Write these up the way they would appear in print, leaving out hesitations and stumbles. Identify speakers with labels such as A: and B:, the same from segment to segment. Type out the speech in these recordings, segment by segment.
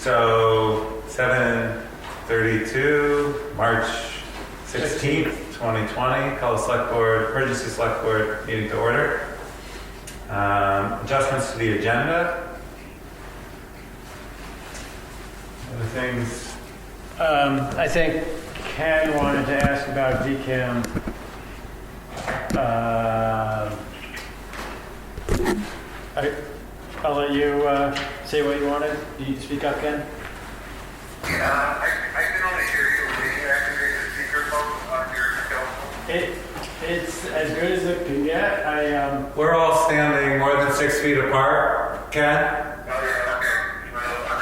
A: So 7:32, March 16th, 2020. Call the select board, emergency select board meeting to order. Adjustments to the agenda. Other things.
B: I think Ken wanted to ask about VCAM. I'll let you say what you wanted. Do you speak up, Ken?
C: I can only hear you. Can you activate the speakerphone on your telephone?
B: It's as good as it can get.
A: We're all standing more than 6 feet apart. Ken?
C: Oh, yeah, okay. Well, I'll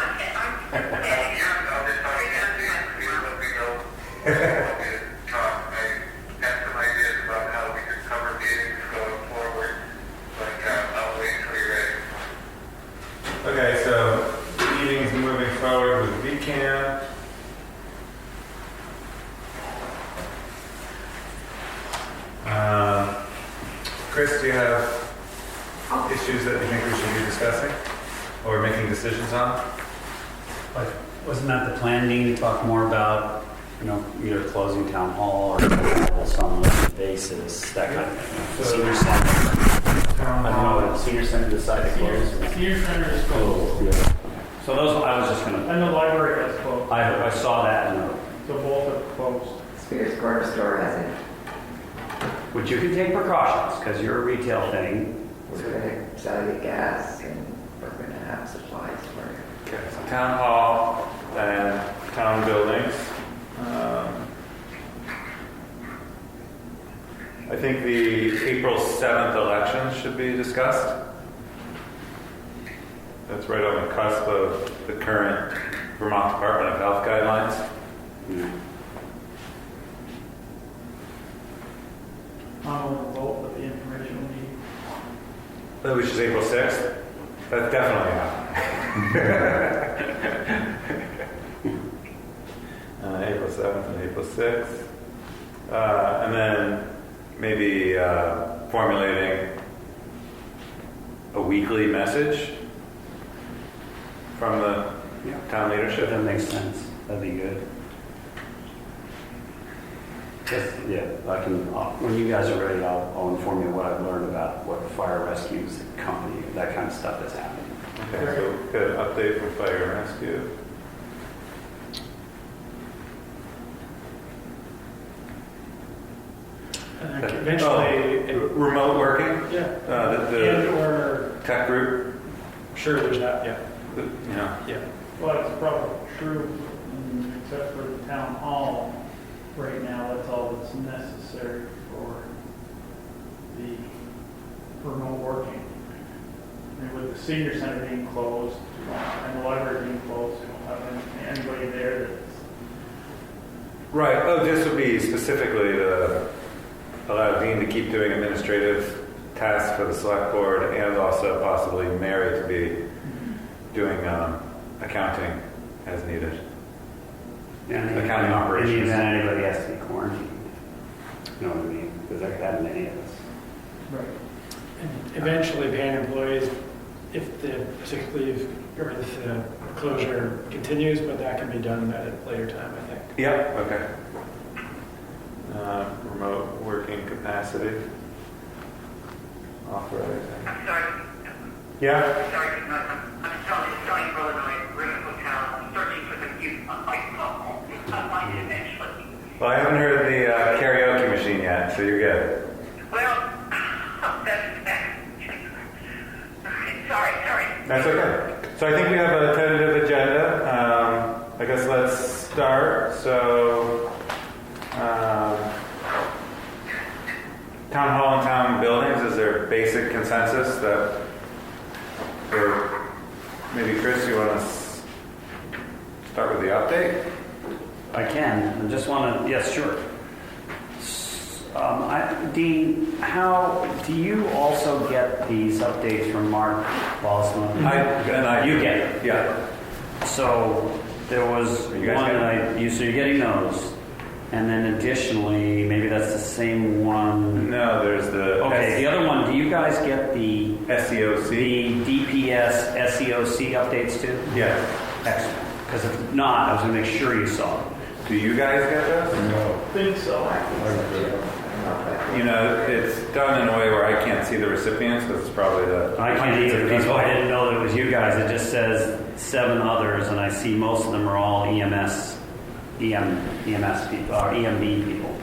C: just talk to you. Let me know. I have some ideas about how we could cover meetings going forward. But I'll wait until you're ready.
A: Okay, so the meeting is moving forward with VCAM. Chris, do you have issues that you think we should be discussing or making decisions on?
D: But wasn't that the plan, Dean, to talk more about, either closing town hall or some basis, that kind of thing? Senior center. I don't know, the senior center decided to close.
B: Senior center is closed.
D: Yeah. So those, I was just gonna.
B: And the library has closed.
D: I saw that.
B: So both are closed.
E: Spears Corner Store hasn't.
D: Which you can take precautions, because you're a retail thing.
E: We're going to sell you gas and we're going to have supplies for you.
A: Okay, so town hall and town buildings. I think the April 7th election should be discussed. That's right on the cusp of the current Vermont Department of Health guidelines.
B: I'll vote with the informational meeting.
A: Which is April 6th. That's definitely happening. April 7th and April 6th. And then maybe formulating a weekly message from the town leadership.
D: That makes sense. That'd be good. Yeah, I can. When you guys are ready, I'll inform you what I've learned about what fire rescues, the company, that kind of stuff that's happening.
A: Okay, so good update from fire and rescue.
B: And eventually,
A: Remote working.
B: yeah.
A: The
B: Or
A: tech group.
B: sure, there's that. Yeah.
A: Yeah.
B: Well, it's probably true, except for the town hall. Right now, that's all that's necessary for the remote working. I mean, with the senior center being closed and the library being closed, you don't have anybody there that's...
A: Right. Oh, this would be specifically to allow Dean to keep doing administrative tasks for the select board and also possibly Mary to be doing accounting as needed. Accounting operations.
D: In the event anybody has to be quarantined. You know what I mean? Because that could happen to any of us.
B: Right. And eventually paying employees if the sick leave or if the closure continues, but that can be done at a later time, I think.
A: Yep. Okay. Remote working capacity. Authorizing.
C: I'm sorry.
A: Yeah.
C: Sorry, I'm selling Illinois. We're in a hotel. I'm searching for the mute on my phone. I'll find it eventually.
A: Well, I haven't heard the karaoke machine yet, so you're good.
C: Well, that's sorry.
A: That's okay. So I think we have a tentative agenda. I guess let's start. So, town hall and town buildings, is there basic consensus that, or maybe Chris, you want to start with the update?
D: I can. I just want to, yes, sure. Dean, how do you also get these updates from Mark Walsman? You get it.
A: Yeah.
D: So there was
A: Are
D: one
A: you guys
D: that so you're getting those. And then additionally, maybe that's the same one.
A: No, there's the
D: The other one, do you guys get the
A: SEOC?
D: the DPS SEOC updates too?
A: Yes.
D: Excellent. Because if not, I was gonna make sure you saw it.
A: Do you guys get this?
B: I think so.
A: You know, it's done in a way where I can't see the recipients because it's probably the
D: I can't
A: hundreds
D: either,
A: of
D: that's
A: people.
D: why I didn't know that it was you guys. It just says 7 others, and I see most of them are all EMS people, or EMB people.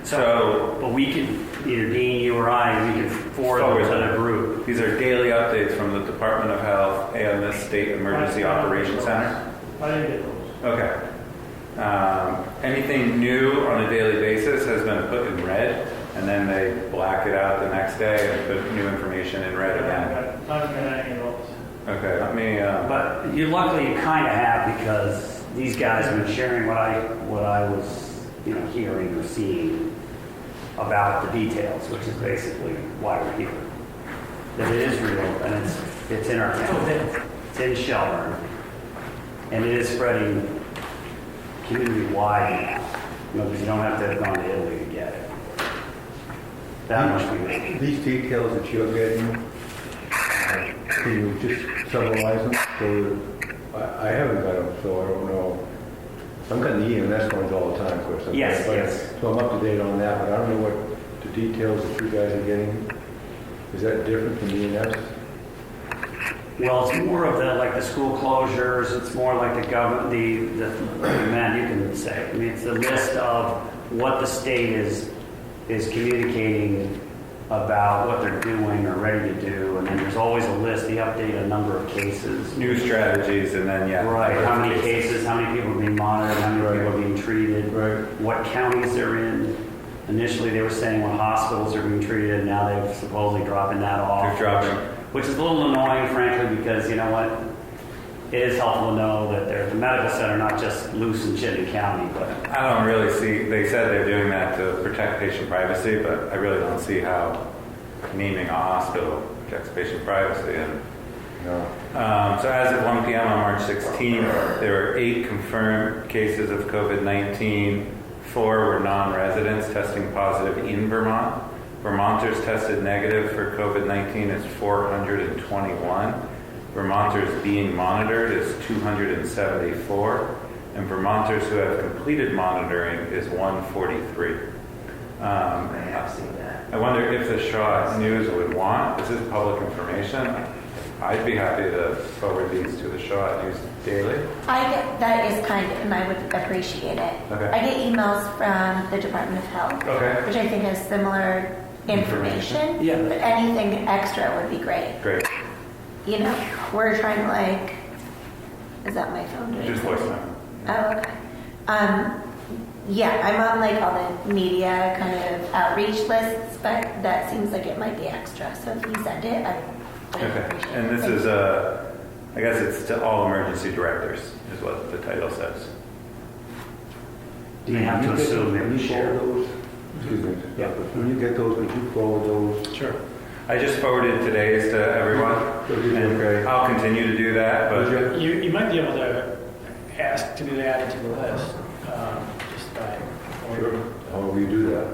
A: So,
D: But we could, either Dean, you or I, we could forward them to the group.
A: these are daily updates from the Department of Health and the State Emergency Operations Center.
B: I didn't get those.
A: Okay. Anything new on a daily basis has been put in red, and then they black it out the next day and put new information in red again.
B: I haven't got any of those.
A: Okay, let me.
D: But you luckily you kind of have, because these guys have been sharing what I was, hearing or seeing about the details, which is basically why we're here. That it is real, and it's in our town. It's in Shelburne, and it is spreading community-wide now, because you don't have to have gone to Italy to get it. That much we know.
F: These details that you're getting, can you just summarize them? So I haven't got them, so I don't know. I'm getting the EMS ones all the time, of course.
D: Yes, yes.
F: So I'm up to date on that, but I don't know what the details that you guys are getting. Is that different from EMS?
D: Well, it's more of the school closures. It's more like the government, man, you can say. I mean, it's the list of what the state is communicating about what they're doing or ready to do, and then there's always a list. They update a number of cases.
A: New strategies, and then
D: Right.
A: number
D: How
A: of
D: many cases? How many people are being monitored? How many people are being treated?
F: Right.
D: What counties they're in? Initially, they were saying what hospitals are being treated. Now they're supposedly dropping that off.
A: They're dropping.
D: Which is a little annoying, frankly, because you know what? It is helpful to know that there's the medical center, not just loose in Chittenden County, but
A: I don't really see. They said they're doing that to protect patient privacy, but I really don't see how naming a hospital protects patient privacy. And
F: No.
A: so as of 1 p.m. on March 16th, there were 8 confirmed cases of COVID-19. 4 were non-residents testing positive in Vermont. Vermonters tested negative for COVID-19 is 421. Vermonters being monitored is 274. And Vermonters who have completed monitoring is 143.
E: I have seen that.
A: I wonder if the Shaw News would want, this is public information, I'd be happy to forward these to the Shaw News Daily.
G: That is kind, and I would appreciate it.
A: Okay.
G: I get emails from the Department of Health,
A: Okay.
G: which I think has similar information.
D: Yeah.
G: But anything extra would be great.
A: Great.
G: We're trying to is that my phone doing
A: Just
G: something?
A: voicemail.
G: Oh, okay. Yeah, I'm on all the media kind of outreach lists, but that seems like it might be extra. So if you send it, I would
A: Okay.
G: appreciate it.
A: And this
G: Thank
A: is,
G: you.
A: I guess it's to all emergency directors, is what the title says.
D: you have to
F: When you
D: assume
F: when
D: they
F: you
D: share.
F: forward those, excuse me,
D: Yeah.
F: but when you get those, would you forward those?
B: Sure.
A: I just forwarded today's to everyone, and
F: Okay.
A: I'll continue to do that, but
B: You might be able to ask to be added to the list, just by.
F: Sure. How will you do that?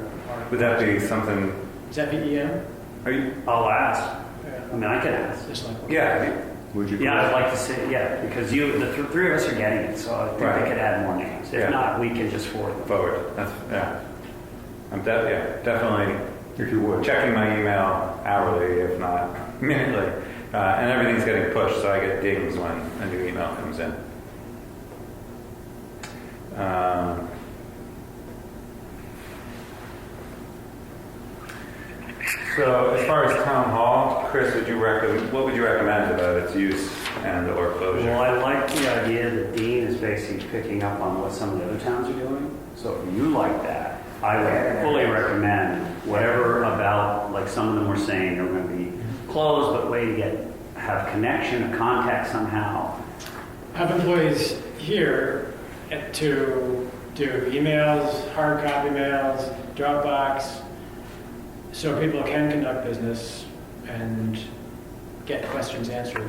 A: would that be something,
B: Is that VEM?
A: are you,
D: I'll ask.
B: Yeah.
D: I mean, I could ask.
B: Just like.
A: yeah,
F: Would you?
D: Yeah, I'd like to see. Yeah, because the 3 of us are getting it, so I think
A: Right.
D: they could add more names. If
A: Yeah.
D: not, we can just forward them.
A: forward, that's, yeah. I'm definitely
F: If you would.
A: checking my email hourly, if not minutely, and everything's getting pushed, so I get dings when a new email comes in. So as far as town hall, Chris, what would you recommend about its use and/or closure?
D: Well, I like the idea that Dean is basically picking up on what some of the other towns are doing. So if you like that, I would fully recommend whatever about, like some of them were saying, they're going to be closed, but way to have connection, a contact somehow.
H: Have employees here to do emails, hard copy mails, Dropbox, so people can conduct business and get questions answered.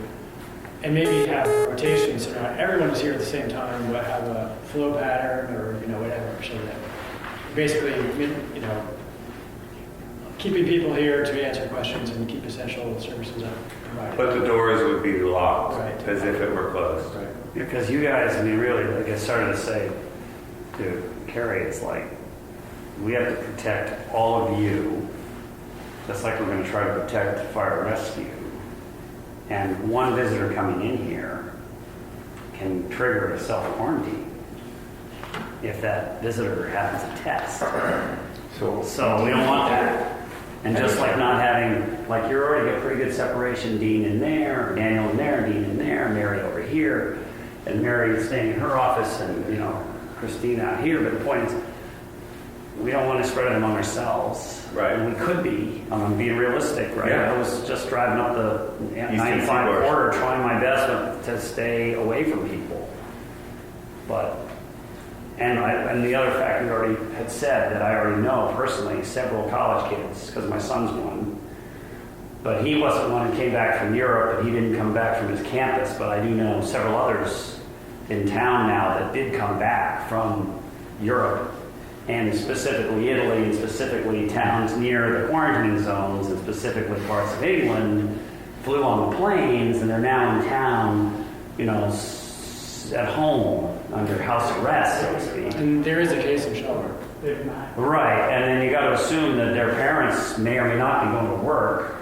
H: And maybe have rotations so not everyone is here at the same time, but have a flow pattern or whatever, so that basically keeping people here to answer questions and keep essential services provided.
A: But the doors would be locked,
H: Right.
A: as if it were closed.
D: Because you guys, I mean, really, like I started to say to Carrie, it's like, we have to protect all of you, just like we're going to try to protect fire rescue. And one visitor coming in here can trigger a self-quarantine if that visitor happens to test. So we don't want that. And just like not having, like you're already got pretty good separation, Dean in there, Daniel in there, Dean in there, Mary over here, and Mary staying in her office, and Christine out here. But the point is, we don't want to spread it among ourselves.
A: Right.
D: And we could be. I'm being realistic, right?
A: Yeah.
D: I was just driving up the
A: Eastern
D: 95
A: Seaboard.
D: corridor, trying my best to stay away from people. And the other fact we already had said that I already know personally several college kids, because my son's one. But he wasn't one who came back from Europe, and he didn't come back from his campus. But I do know several others in town now that did come back from Europe, and specifically Italy, and specifically towns near the quarantine zones, and specifically parts of England, flew on the planes, and they're now in town, at home under house arrest, so to speak.
H: And there is a case in Shelburne.
B: If not,
D: Right, and then you got to assume that their parents may or may not be going to work.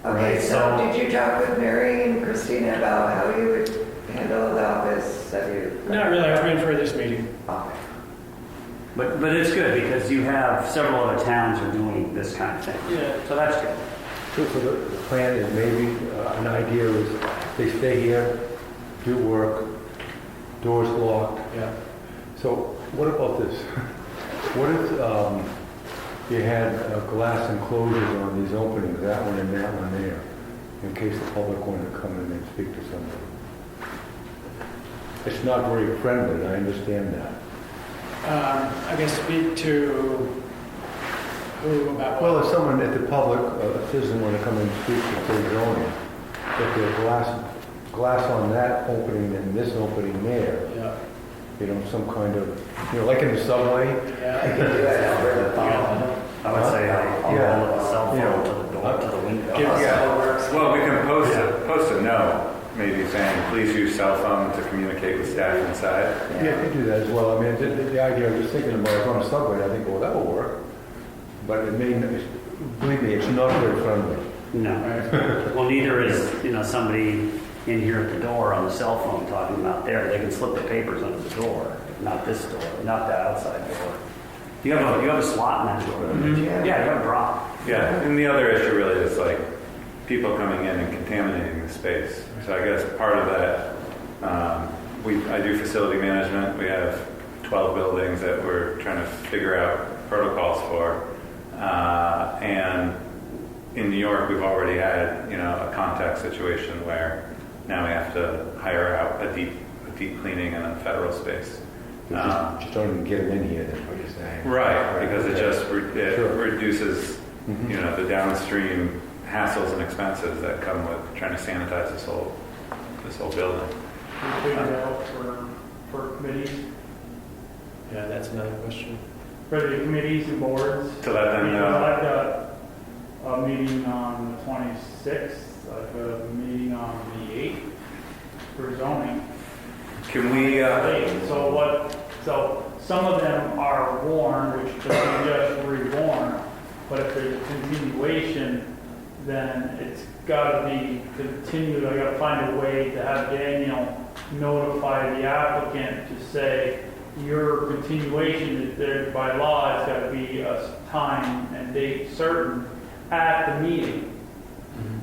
E: Okay,
D: Right,
E: so did you talk with Mary and Christina about how you would handle the office? Have you?
H: Not really, I was waiting for this meeting.
E: Okay.
D: But it's good because you have several other towns are doing this kind of thing.
H: Yeah.
D: So that's good.
F: So the plan is maybe, an idea is they stay here, do work, doors locked.
H: Yeah.
F: So what about this? What if you had glass enclosures on these openings, that one and that one there, in case the public wanted to come in and speak to somebody? It's not very friendly, I understand that.
H: I guess speak to who about
F: Well,
H: what?
F: if someone at the public, a citizen want to come and speak to the zoning, if there's glass on that opening and this opening there,
H: Yeah.
F: some kind of, like in the subway.
H: Yeah.
E: I can do it over the phone.
D: I would say I'll
F: Yeah.
D: roll the cell phone
F: Yeah.
D: to the door, to the window.
A: Yeah. Well, we can post a note, maybe saying, please use cell phone to communicate with staff inside.
F: Yeah, you can do that as well. I mean, the idea I was thinking about is on a subway, I think, well, that will work. But it may, believe me, it's not very friendly.
D: No. Well, neither is, somebody in here at the door on the cell phone talking about there. They can slip the papers under the door, not this door, not the outside door. You have a slot in that door.
A: Mm-hmm.
D: Yeah, you have a drop.
A: Yeah, and the other issue really is like people coming in and contaminating the space. So I guess part of that, I do facility management. We have 12 buildings that we're trying to figure out protocols for. And in New York, we've already had, a contact situation where now we have to hire out a deep cleaning in a federal space.
F: Just don't even get them in here, that's what you're saying.
A: Right, because it just
F: Sure.
A: reduces,
F: Mhm.
A: the downstream hassles and expenses that come with trying to sanitize this whole building.
B: we figured out for committees,
H: Yeah, that's another question.
B: for the committees and boards.
A: To let them
B: Because
A: know.
B: I've got a meeting on the 26th, I've got a meeting on the 8th for zoning.
A: Can we,
B: So some of them are warned, which could be just rewarned, but if there's a continuation, then it's gotta be continued. I gotta find a way to have Daniel notify the applicant to say, your continuation, there by law, it's gotta be a time and date certain at the meeting.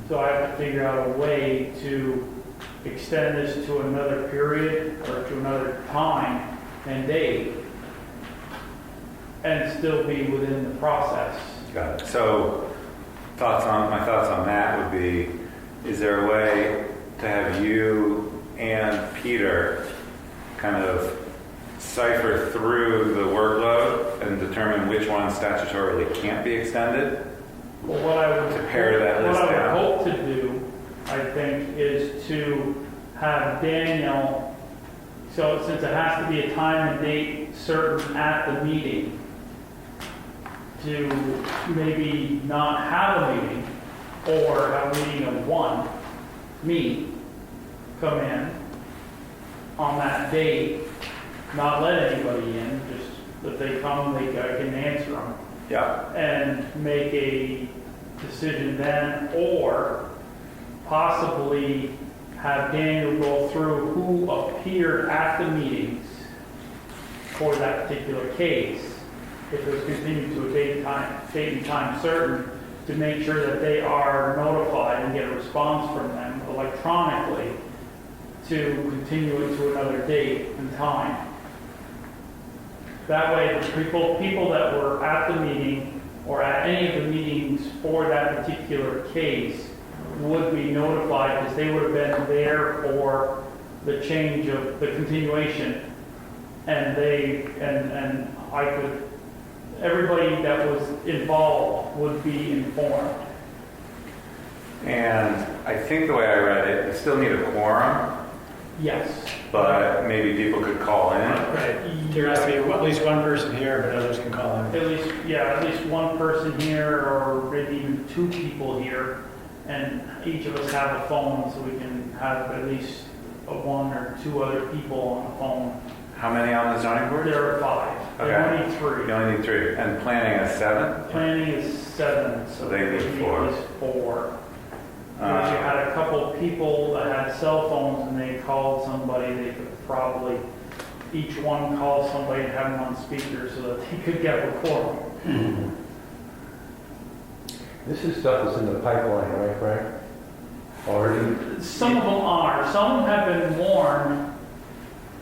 B: So I have to figure out a way to extend this to another period or to another time and date and still be within the process.
A: got it. So my thoughts on that would be, is there a way to have you and Peter kind of cipher through the workload and determine which one statutorily can't be extended?
B: Well, what I would,
A: To pare that list
B: what I
A: down.
B: would hope to do, I think, is to have Daniel, so since it has to be a time and date certain at the meeting, to maybe not have a meeting, or have a meeting of one, me, come in on that date, not let anybody in, just that they come, I can answer them,
A: Yeah.
B: and make a decision then, or possibly have Daniel go through who appeared at the meetings for that particular case, if it was continued to a date and time certain, to make sure that they are notified and get a response from them electronically to continue it to another date and time. That way, the people that were at the meeting or at any of the meetings for that particular case would be notified, because they would have been there for the change of the continuation. And everybody that was involved would be informed.
A: And I think the way I read it, you still need a quorum,
B: Yes.
A: but maybe people could call in.
H: There has to be at least one person here, but others can call in.
B: At least one person here, or maybe even two people here, and each of us have a phone, so we can have at least one or two other people on the phone.
A: How many on the zoning board?
B: There are 5. There
A: Okay.
B: are only 3.
A: You only need 3. And planning is 7?
B: Planning is 7, so
A: They need
B: we
A: 4.
B: at least 4. If you had a couple people that had cell phones and they called somebody, they could probably, each one call somebody and have them on speaker so that they could get a quorum.
F: This is stuff that's in the pipeline, right, Frank? Already?
B: Some of them are. Some of them have been warned,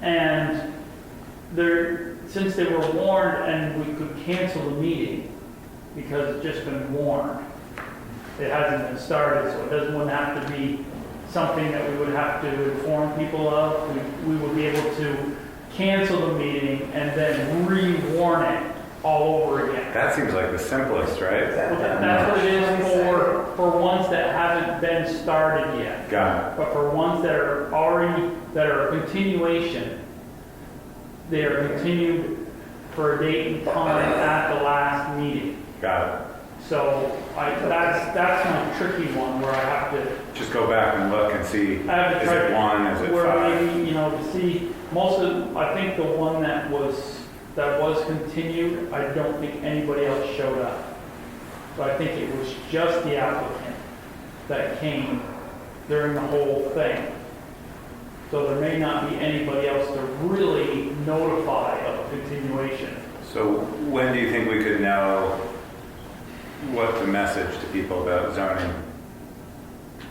B: and since they were warned and we could cancel the meeting because it's just been warned. It hasn't been started, so it wouldn't have to be something that we would have to inform people of. We would be able to cancel the meeting and then re-warn it all over again.
A: That seems like the simplest, right?
B: That's what it is for ones that haven't been started yet.
A: Got
B: But for ones that are a continuation, they are continued for a date and time at the last meeting.
A: it. Got it.
B: So that's my tricky one where I have to.
A: Just go back and look and see, is
B: I have to try
A: it 1, is it
B: where
A: 5?
B: maybe, to see, I think the one that was continued, I don't think anybody else showed up. So I think it was just the applicant that came during the whole thing. So there may not be anybody else to really notify of a continuation.
A: So when do you think we could know what the message to people about zoning?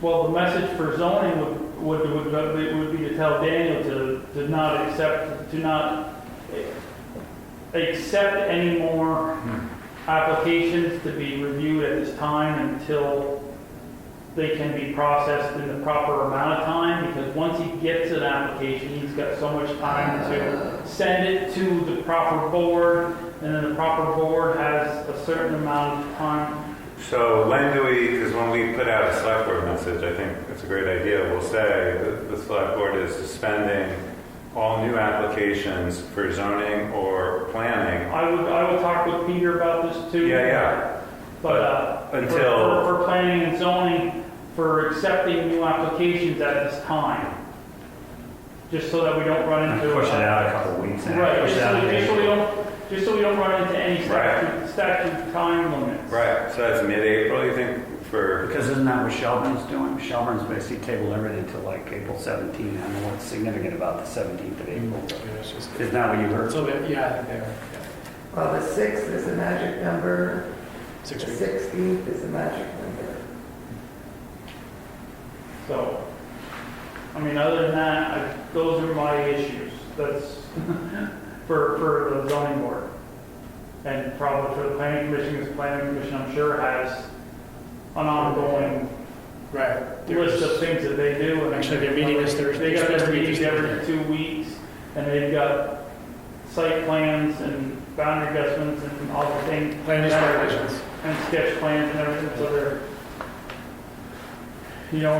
B: Well, the message for zoning would be to tell Daniel to not accept any more applications to be reviewed at this time until they can be processed in the proper amount of time, because once he gets an application, he's got so much time to send it to the proper board, and then the proper board has a certain amount of time.
A: So because when we put out a select board message, I think it's a great idea, we'll say that the select board is suspending all new applications for zoning or planning.
B: I would talk with Peter about this too.
A: Yeah.
B: But
A: until
B: for planning and zoning, for accepting new applications at this time, just so that we don't run into
D: Push it out a couple of weeks. and
B: Right,
D: push it out
B: just so we don't run into any statute time limits.
A: Right, so that's mid-April, you think, for...
D: Because isn't that what Shelburne's doing? Shelburne's basically tabled everything to like April 17th. I don't know what's significant about the 17th of April. Isn't that what you heard?
H: It's a little bit, yeah, I think they are.
E: Well, the 6th is a magic number.
H: 6
E: The
H: weeks.
E: 16th is a magic number.
B: So, other than that, those are my issues. That's for the zoning board. And probably for the planning commission, because the planning commission, I'm sure, has an ongoing
H: Right.
B: list of things that they do. And
H: Actually, their meeting is Thursday.
B: They got
H: It's supposed
B: their
H: to be
B: meetings
H: this
B: every
H: Thursday.
B: 2 weeks, and they've got site plans and boundary adjustments and all the things.
H: Plan use regulations.
B: And sketch plans and everything, so they're,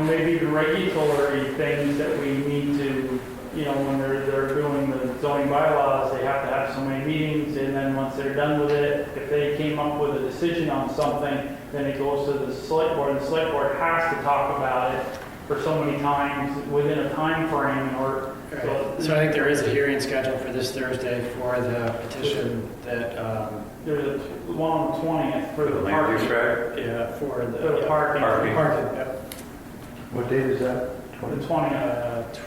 B: maybe the regulatory things that we need to, when they're doing the zoning bylaws, they have to have so many meetings, and then once they're done with it, if they came up with a decision on something, then it goes to the select board, and the select board has to talk about it for so many times within a time frame, or
H: So I think there is a hearing scheduled for this Thursday for the petition that,
B: there's one on the 20th for
A: For the
B: the
A: land use
B: parking.
A: reg?
H: yeah, for the.
B: For the parking.
A: Parking.
H: Parking, yep.
F: What date is that?
B: The 20th.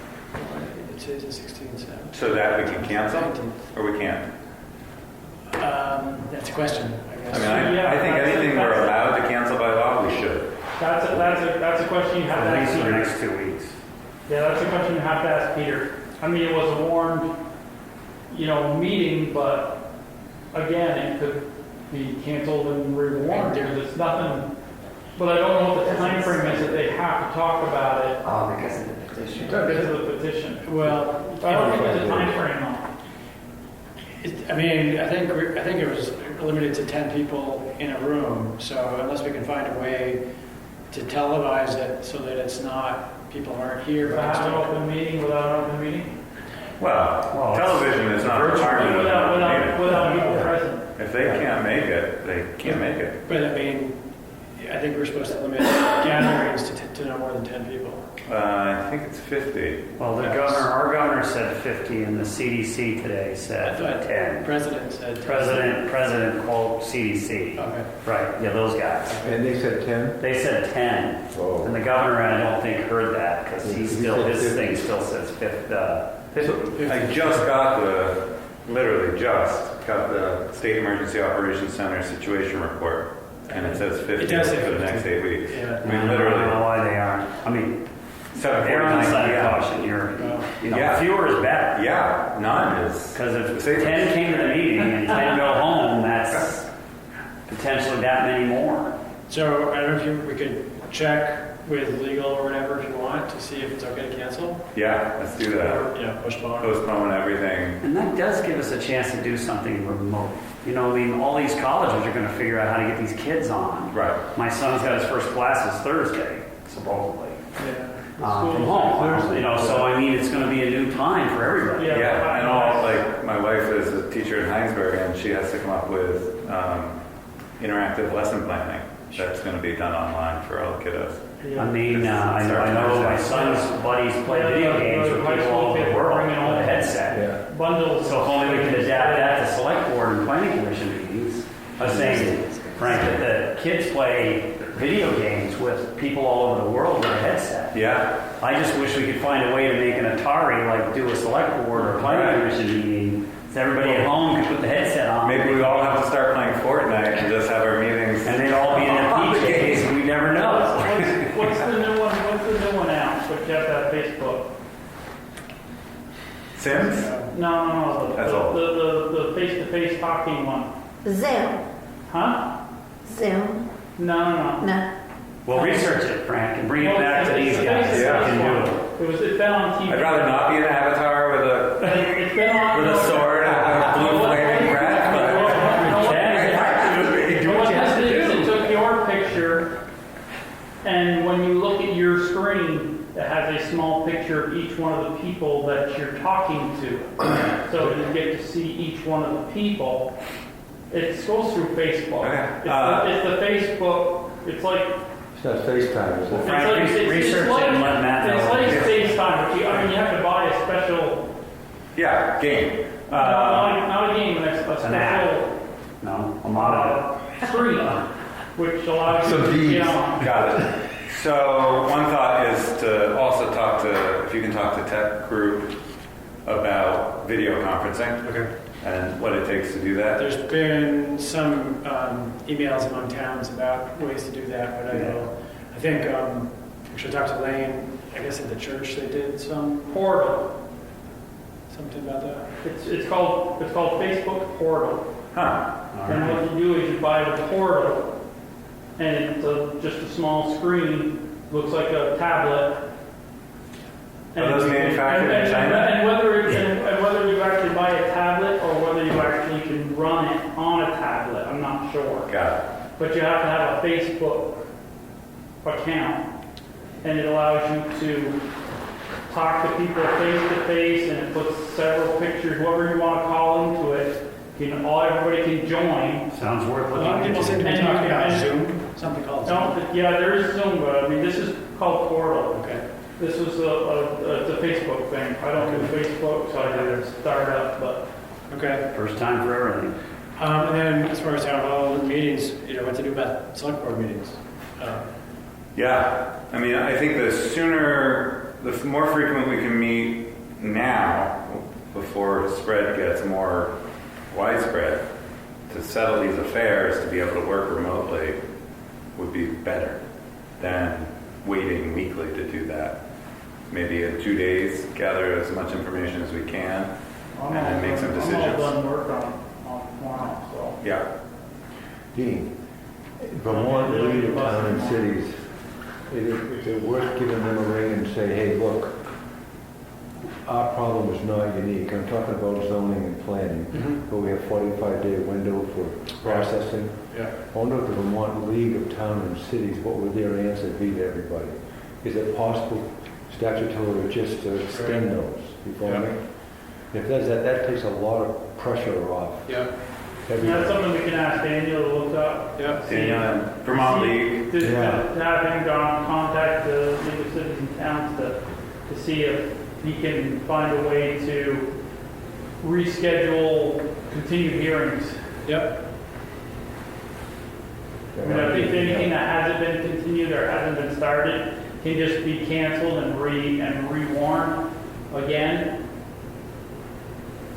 H: Today's the 16th,
A: So that we can cancel, or we can't?
H: That's a question, I
A: I
H: guess.
A: mean, I think anything we're allowed to cancel by law, we should.
B: That's a question you have to
D: At
B: ask
D: least for the
B: Peter.
D: next 2 weeks.
B: Yeah, that's a question you have to ask Peter. I mean, it was a warned, meeting, but again, it could be canceled and rewarned. There's nothing, but I don't know what the time frame is that they have to talk about it
E: Oh, because of the petition.
B: because of the petition.
H: Well,
B: I don't think there's a time frame on it.
H: I mean, I think it was limited to 10 people in a room, so unless we can find a way to televise it so that it's not, people aren't here. but
B: Without an
H: still-
B: open meeting, without an open meeting?
A: Well, television is not required.
B: Without people present.
A: If they can't make it, they can't make it.
H: But I mean, I think we're supposed to limit gatherings to no more than 10 people.
A: I think it's 50.
D: Well, our governor said 50, and the CDC today
H: I
D: said
H: thought
D: 10.
H: President said.
D: President quote CDC.
H: Okay.
D: Right, yeah, those guys.
F: And they said 10?
D: They said 10,
F: Oh.
D: and the governor, I don't think, heard that, because
F: He
D: his
F: said
D: thing
F: 50.
D: still says 50.
A: I just got literally just got the State Emergency Operations Center situation report, and it says 50
H: It does say
A: for the
H: 50.
A: next 8 weeks.
H: Yeah.
A: I mean,
D: I don't know
A: literally,
D: why they aren't. I mean,
A: 7:49
D: they're on the side of
A: p.m.
D: caution.
A: Yeah.
D: Fewer is better.
A: Yeah, none is.
D: Because if
A: Say-
D: 10 came to the meeting and 10 go home, that's potentially that many more.
H: So I don't know if we could check with legal or whatever if you want to see if it's okay to cancel
A: Yeah, let's do that.
H: or, postpone.
A: Postpone everything.
D: And that does give us a chance to do something remote. All these colleges are going to figure out how to get these kids on.
A: Right.
D: My son's got his first classes Thursday, supposedly,
B: Yeah.
D: from home. So I mean, it's going to be a new time for everybody.
B: Yeah.
A: Yeah, and all, like, my wife is a teacher in Heinsberg, and she has to come up with interactive lesson planning. That's going to be done online for all the kiddos.
B: Yeah.
D: I mean, I know my son's buddies play video games with people all over the world with a headset.
F: Yeah.
B: Bundles.
D: So if only we could adapt that to select board and planning commission meetings. I was saying, Frank, that the kids play video games with people all over the world with a headset.
A: Yeah,
D: I just wish we could find a way to make an Atari, like do a select board or planning commission meeting, so everybody at home could put the headset on.
A: maybe we all have to start playing Fortnite and just have our meetings.
D: And they'd all be in their PJs and we'd never know.
B: What's the new one? What's the new one now? What you have to have Facebook?
A: Sims?
B: No.
A: That's all.
B: The face-to-face talking one.
G: Zoom.
B: Huh?
G: Zoom.
B: No.
G: No.
D: We'll research it, Frank, and bring it
B: Well,
D: back to
B: it's
D: these
B: the
D: guys.
B: face-to-face
A: Yeah.
D: They can do
B: one.
D: it.
B: It's been on TV.
A: I'd rather not be an avatar with a
B: It's been on.
A: with a sword and a blue flaming breath, but
B: What this is, it took your picture, and when you look at your screen, it has a small picture of each one of the people that you're talking to. So you get to see each one of the people. It goes through Facebook.
A: Okay.
B: It's the Facebook, it's like,
F: It's not FaceTime, is it?
D: Frank, research it and let Matt know.
B: It's like FaceTime, but you have to buy a special,
A: yeah, game.
B: not a game, a
D: an app.
B: special
D: No, I'm on
B: screen, which allows you
F: Some
B: to get
F: beads.
B: on.
A: Got it. So one thought is to also talk to, if you can talk to tech group about video conferencing.
H: Okay.
A: And what it takes to do that.
H: There's been some emails among towns about ways to do that, but I think we should talk to Lane. I guess at the church they did something
B: Portal.
H: about that.
B: It's called Facebook Portal.
A: Huh.
B: And what you do is you buy the portal, and it's just a small screen, looks like a tablet.
A: Are those manufactured in China?
B: And whether you actually buy a tablet or whether you actually can run it on a tablet, I'm not sure.
A: Got it.
B: But you have to have a Facebook account, and it allows you to talk to people face to face, and it puts several pictures, whoever you want to call into it, everybody can join.
D: Sounds worth
H: A
D: looking
H: lot of people seem to be
B: And-
H: talking about
B: and-
H: Zoom, something called Zoom.
B: No, yeah, there is Zoom, but I mean, this is called Portal.
H: Okay.
B: This was it's a Facebook thing. I don't do Facebook, so I did start up, but
H: Okay.
D: First time for everything.
H: And then as far as town hall meetings, what to do about select board meetings?
A: Yeah, I mean, I think the more frequent we can meet now, before spread gets more widespread, to settle these affairs, to be able to work remotely, would be better than waiting weekly to do that. Maybe in 2 days, gather as much information as we can, and then make some
B: I'm
A: decisions.
B: all done work on tomorrow, so.
A: Yeah,
F: Dean, Vermont League of Town and Cities, is it worth giving them a ring and say, hey, look, our problem is not unique. I'm talking about zoning and planning, but we have 45-day window for processing.
H: Yeah.
F: I wonder if the Vermont League of Town and Cities, what would their answer be to everybody? Is it possible statutorily just to extend those? You follow me? If there's that takes a lot of pressure off
H: Yeah.
B: That's
F: everybody.
B: something we can ask Daniel to look up.
H: Yeah.
A: Daniel and Vermont League.
B: To
F: Yeah.
B: have him contact the League of Cities and Towns to see if he can find a way to reschedule continued hearings.
H: Yep.
B: I mean, I think anything that hasn't been continued or hasn't been started can just be canceled and rewarned again.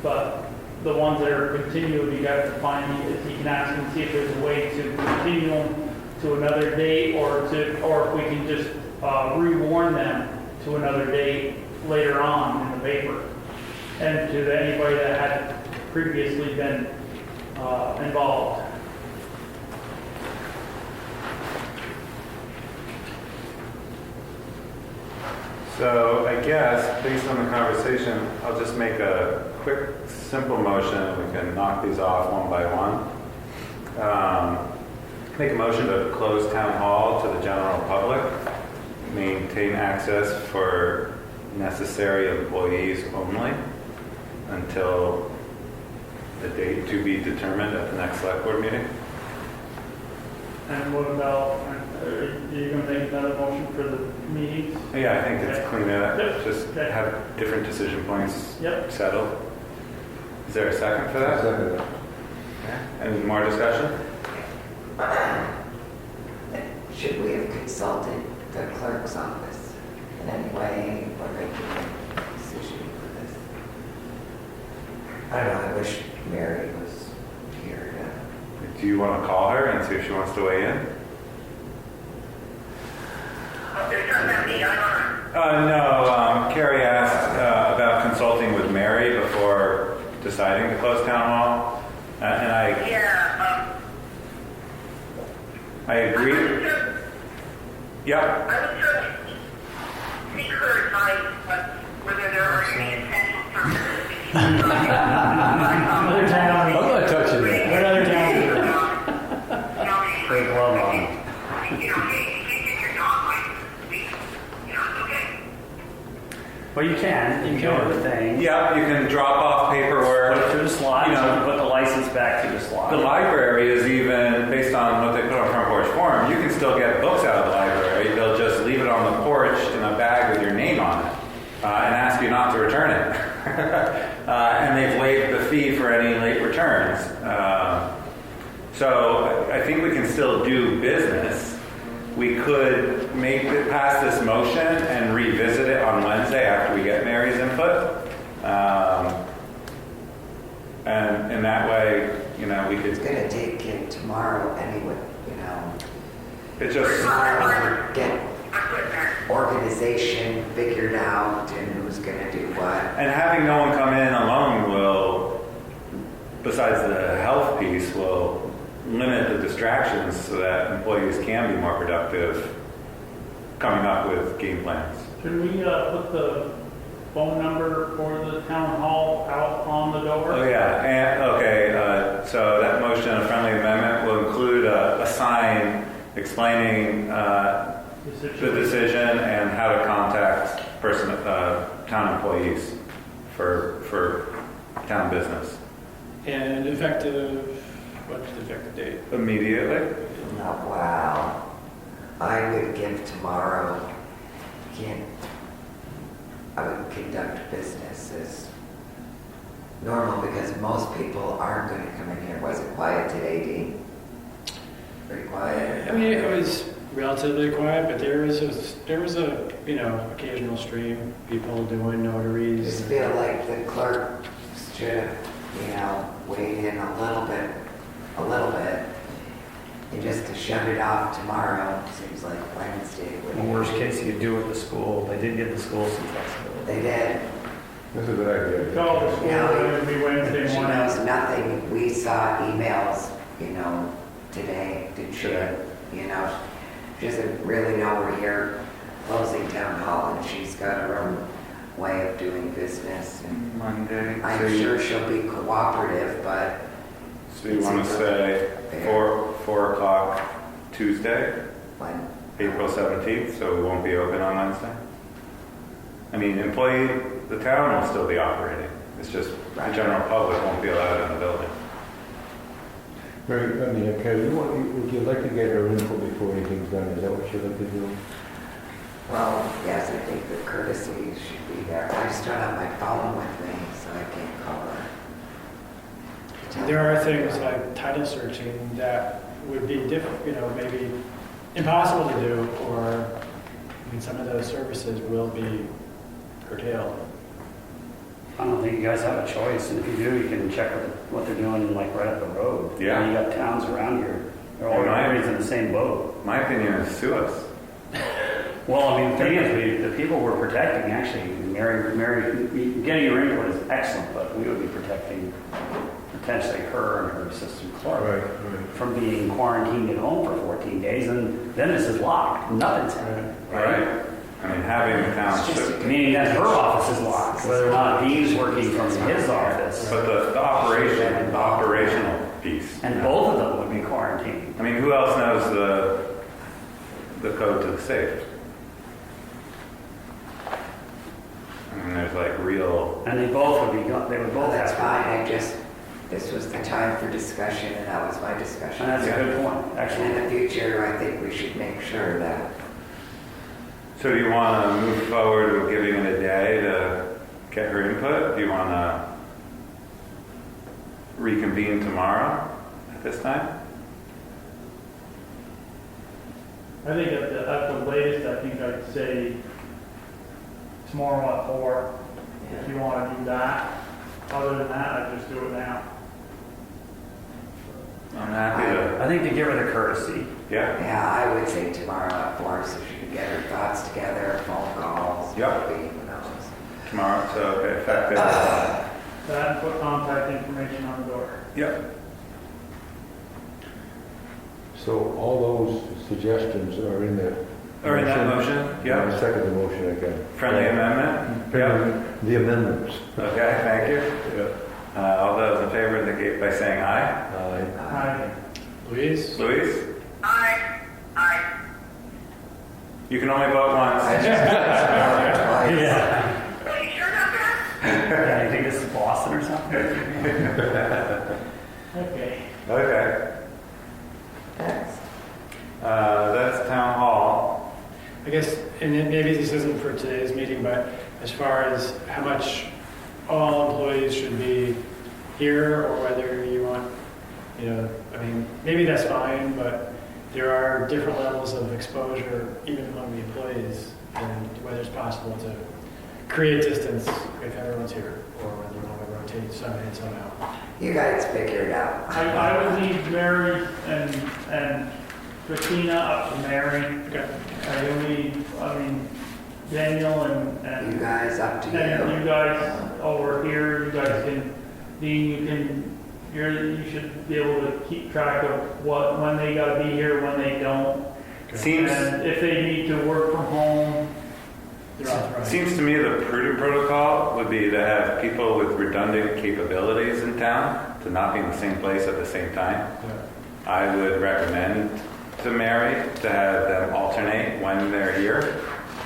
B: But the ones that are continued, you got to find, if you can ask him, see if there's a way to continue them to another date, or if we can just rewarn them to another date later on in the paper. And to anybody that had previously been involved.
A: So I guess, based on the conversation, I'll just make a quick, simple motion, and we can knock these off one by one. Make a motion to close town hall to the general public, maintain access for necessary employees only until the date to be determined at the next select board meeting.
B: And what about, are you going to make another motion for the meetings?
A: Yeah, I think it's clean up,
B: Yep.
A: just
B: Okay.
A: have different decision points
B: Yep.
A: settled. Is there a second for that?
F: Second that.
A: Any more discussion?
E: Should we have consulted the clerk's office in any way or making a decision for this? I don't know, I wish Mary was here to.
A: Do you want to call her and see if she wants to weigh in? No, Carrie asked about consulting with Mary before deciding to close town hall, and I agree. Yeah.
C: I would certainly seek her advice, but whether there are any essential services.
H: Another town.
F: I'm not touching that.
H: What other town?
D: Great love on it. Well, you can go to the thing.
A: Yeah, you can drop off
D: Put it
A: paperwork.
D: through the slot,
A: You
D: you
A: know,
D: put the license back through the slot.
A: The library is even, based on what they put on Front Porch Forum, you can still get books out of the library. They'll just leave it on the porch in a bag with your name on it and ask you not to return it. And they've waived the fee for any late returns. So I think we can still do business. We could pass this motion and revisit it on Wednesday after we get Mary's input. And in that way, we could.
E: It's gonna take it tomorrow anyway,
A: It just.
E: get organization figured out and who's gonna do what.
A: And having no one come in alone will, besides the health piece, will limit the distractions so that employees can be more productive coming up with game plans.
B: Should we put the phone number for the town hall out on the door?
A: Oh, yeah. And, okay, so that motion, a friendly amendment, will include a sign explaining the decision and how to contact town employees for town business.
H: And effective, what's the effective date?
A: Immediately?
E: Oh, wow. I would give tomorrow, I would conduct business as normal because most people aren't going to come in here. Was it quiet today, Dean? Pretty quiet.
H: I mean, it was relatively quiet, but there was a occasional stream, people doing
E: I
H: notaries.
E: just feel like the clerk should, weigh in a little bit, and just to shut it off tomorrow, seems like Wednesday would
D: In
E: be.
D: the worst case, you could do it at the school. They did give the school some flexibility.
E: They did.
F: That's a good idea.
B: Call the school, it would be Wednesday
E: She
B: morning.
E: knows nothing. We saw emails, today, did she? She doesn't really know we're here closing town hall, and she's got her own way of doing business. And
A: Monday.
E: I'm sure she'll be cooperative, but
A: So you want to say 4 o'clock Tuesday,
E: when,
A: April 17th, so we won't be open on Wednesday? I mean, the town will still be operating. It's just the general public won't be allowed in the building.
F: Mary, Kevin, would you like to get her input before anything's done? Is that what you'd like to do?
E: well, yes, I think the courtesy should be there. I just don't have my phone with me, so I can't call her.
H: There are things like title searching that would be different, maybe impossible to do, or some of those services will be curtailed.
D: I don't think you guys have a choice, and if you do, you can check what they're doing, like right up the road.
A: Yeah.
D: You got towns around here. They're all
A: Right.
D: everybody's in the same boat.
A: My opinion is sue us.
D: Well, I mean, the thing is, the people we're protecting, actually, Mary, getting your input is excellent, but we would be protecting potentially her and her assistant clerk from being quarantined at home for 14 days, and then this is locked. Nothing's happening.
A: Right? I mean, having the township,
D: Meaning that her office is locked, whether or not Dean's working from his office.
A: but the operational piece.
D: And both of them would be quarantined.
A: I mean, who else knows the code to the safe? I mean, there's like real.
D: And they both would be, they would
E: Well,
D: both
E: that's
D: have.
E: fine. This was the time for discussion, and that was my discussion.
D: And that's a good point,
E: And
D: actually.
E: in the future, I think we should make sure that,
A: So do you want to move forward with giving it a day to get her input? Do you want to reconvene tomorrow at this time?
B: I think at the latest, I think I'd say tomorrow at 4, if you want to do that. Other than that, I'd just do it now.
A: I'm happy to.
D: I think to give her the courtesy.
A: Yeah.
E: I would say tomorrow at 4, so she can get her thoughts together, phone calls,
A: Yep.
E: maybe, who knows.
A: Tomorrow, so okay, effective.
B: That and put contact information on the door.
A: Yep.
F: So all those suggestions are in the...
A: Or in that motion?
F: Yeah.
A: Yeah.
F: Second the motion again.
A: Friendly amendment?
F: The amendments.
A: Okay, thank you. All those in favor indicate by saying aye.
B: Aye.
H: Louise?
A: Louise?
C: Aye.
A: You can only vote once.
E: I just twice.
D: Yeah.
C: Are you sure about that?
D: Yeah, you think this is Boston or something?
B: Okay.
A: Okay.
E: Next.
A: That's town hall.
H: I guess, and then maybe this isn't for today's meeting, but as far as how much all employees should be here, or whether you want, maybe that's fine, but there are different levels of exposure even among the employees, and whether it's possible to create distance if everyone's here, or whether you want to rotate some in, some out.
E: You guys figure it out.
B: I would leave Mary and Christina up to Mary.
H: Okay.
B: Daniel
E: You
B: and
E: guys, up to
B: and
E: you.
B: you guys over here, you guys can, Dean, you should be able to keep track of when they gotta be here, when they don't.
A: Seems
B: And if they need to work from home,
H: They're authorized.
A: Seems to me the prudent protocol would be to have people with redundant capabilities in town to not be in the same place at the same time. I would recommend to Mary to have them alternate when they're here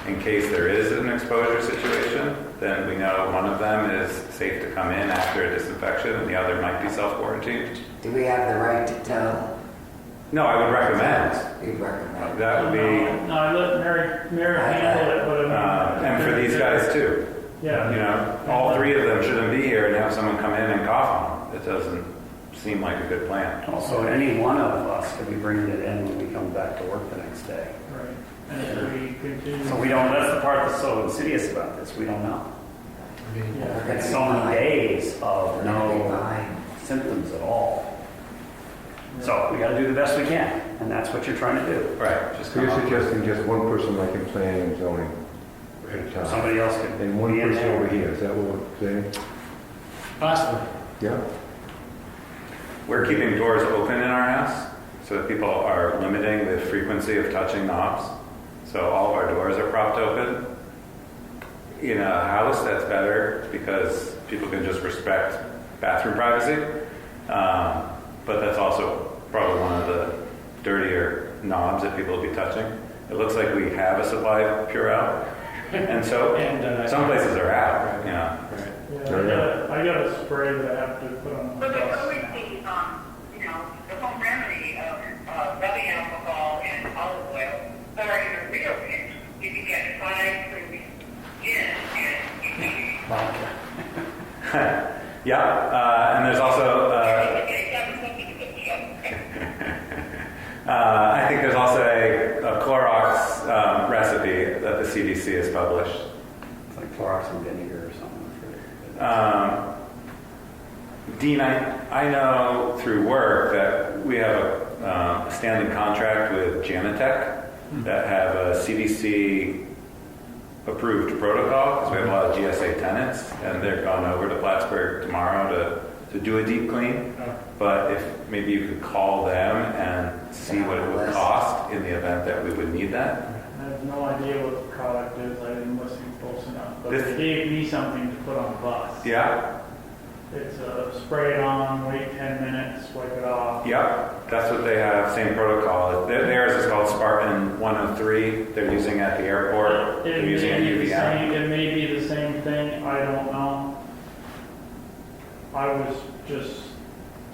A: in case there is an exposure situation then we know one of them is safe to come in after a disinfection and the other might be self-quarantined.
E: Do we have the right to tell?
A: No, I would recommend.
E: You'd recommend?
A: That would be,
B: No, I let Mary handle it, but I mean.
A: and for these guys too.
B: Yeah.
A: You know, all three of them shouldn't be here and have someone come in and cough on them. It doesn't seem like a good plan.
D: Also, any one of us could be bringing it in when we come back to work the next day.
B: Right. And if we continue.
D: So we don't, that's the part that's so insidious about this, we don't know.
B: Yeah.
D: It's so many days of
E: We're gonna be
D: no
E: fine.
D: symptoms at all. So we gotta do the best we can, and that's what you're trying to do.
A: Right. Just
F: So you're
A: come up with-
F: suggesting just one person like in planning and zoning at a time?
D: Somebody else could
F: And one
D: be in
F: person
D: there.
F: over here, is that what we're saying?
H: Possibly.
F: Yeah?
A: We're keeping doors open in our house so that people are limiting the frequency of touching knobs. So all of our doors are propped open. In a house, that's better because people can just respect bathroom privacy. But that's also probably one of the dirtier knobs that people will be touching. It looks like we have a supply of Purell. And so
H: And,
A: some places are out, you know.
B: Yeah, I got a spray that I have to put on the
C: But there's
B: bus.
C: always the home remedy of rubbing alcohol and olive oil, or in a real pinch, you can get 5 proof gin and
A: Yeah, and there's also, I think there's also a Clorox recipe that the CDC has published.
D: It's like Clorox and vinegar or something.
A: Dean, I know through work that we have a standing contract with Janitech that have a CDC approved protocol because we have a lot of GSA tenants and they're going over to Plattsburgh tomorrow to do a deep clean. But if maybe you could call them and see what it would cost in the event that we would need that.
B: I have no idea what the product is, I didn't listen close enough, but
A: This-
B: they gave me something to put on the bus.
A: Yeah,
B: It's spray it on, wait 10 minutes, wipe it off.
A: yep, that's what they have, same protocol. Theirs is called Spartan 103. They're using it at the airport. They're using it at UVM.
B: It may be the same thing, I don't know. I was just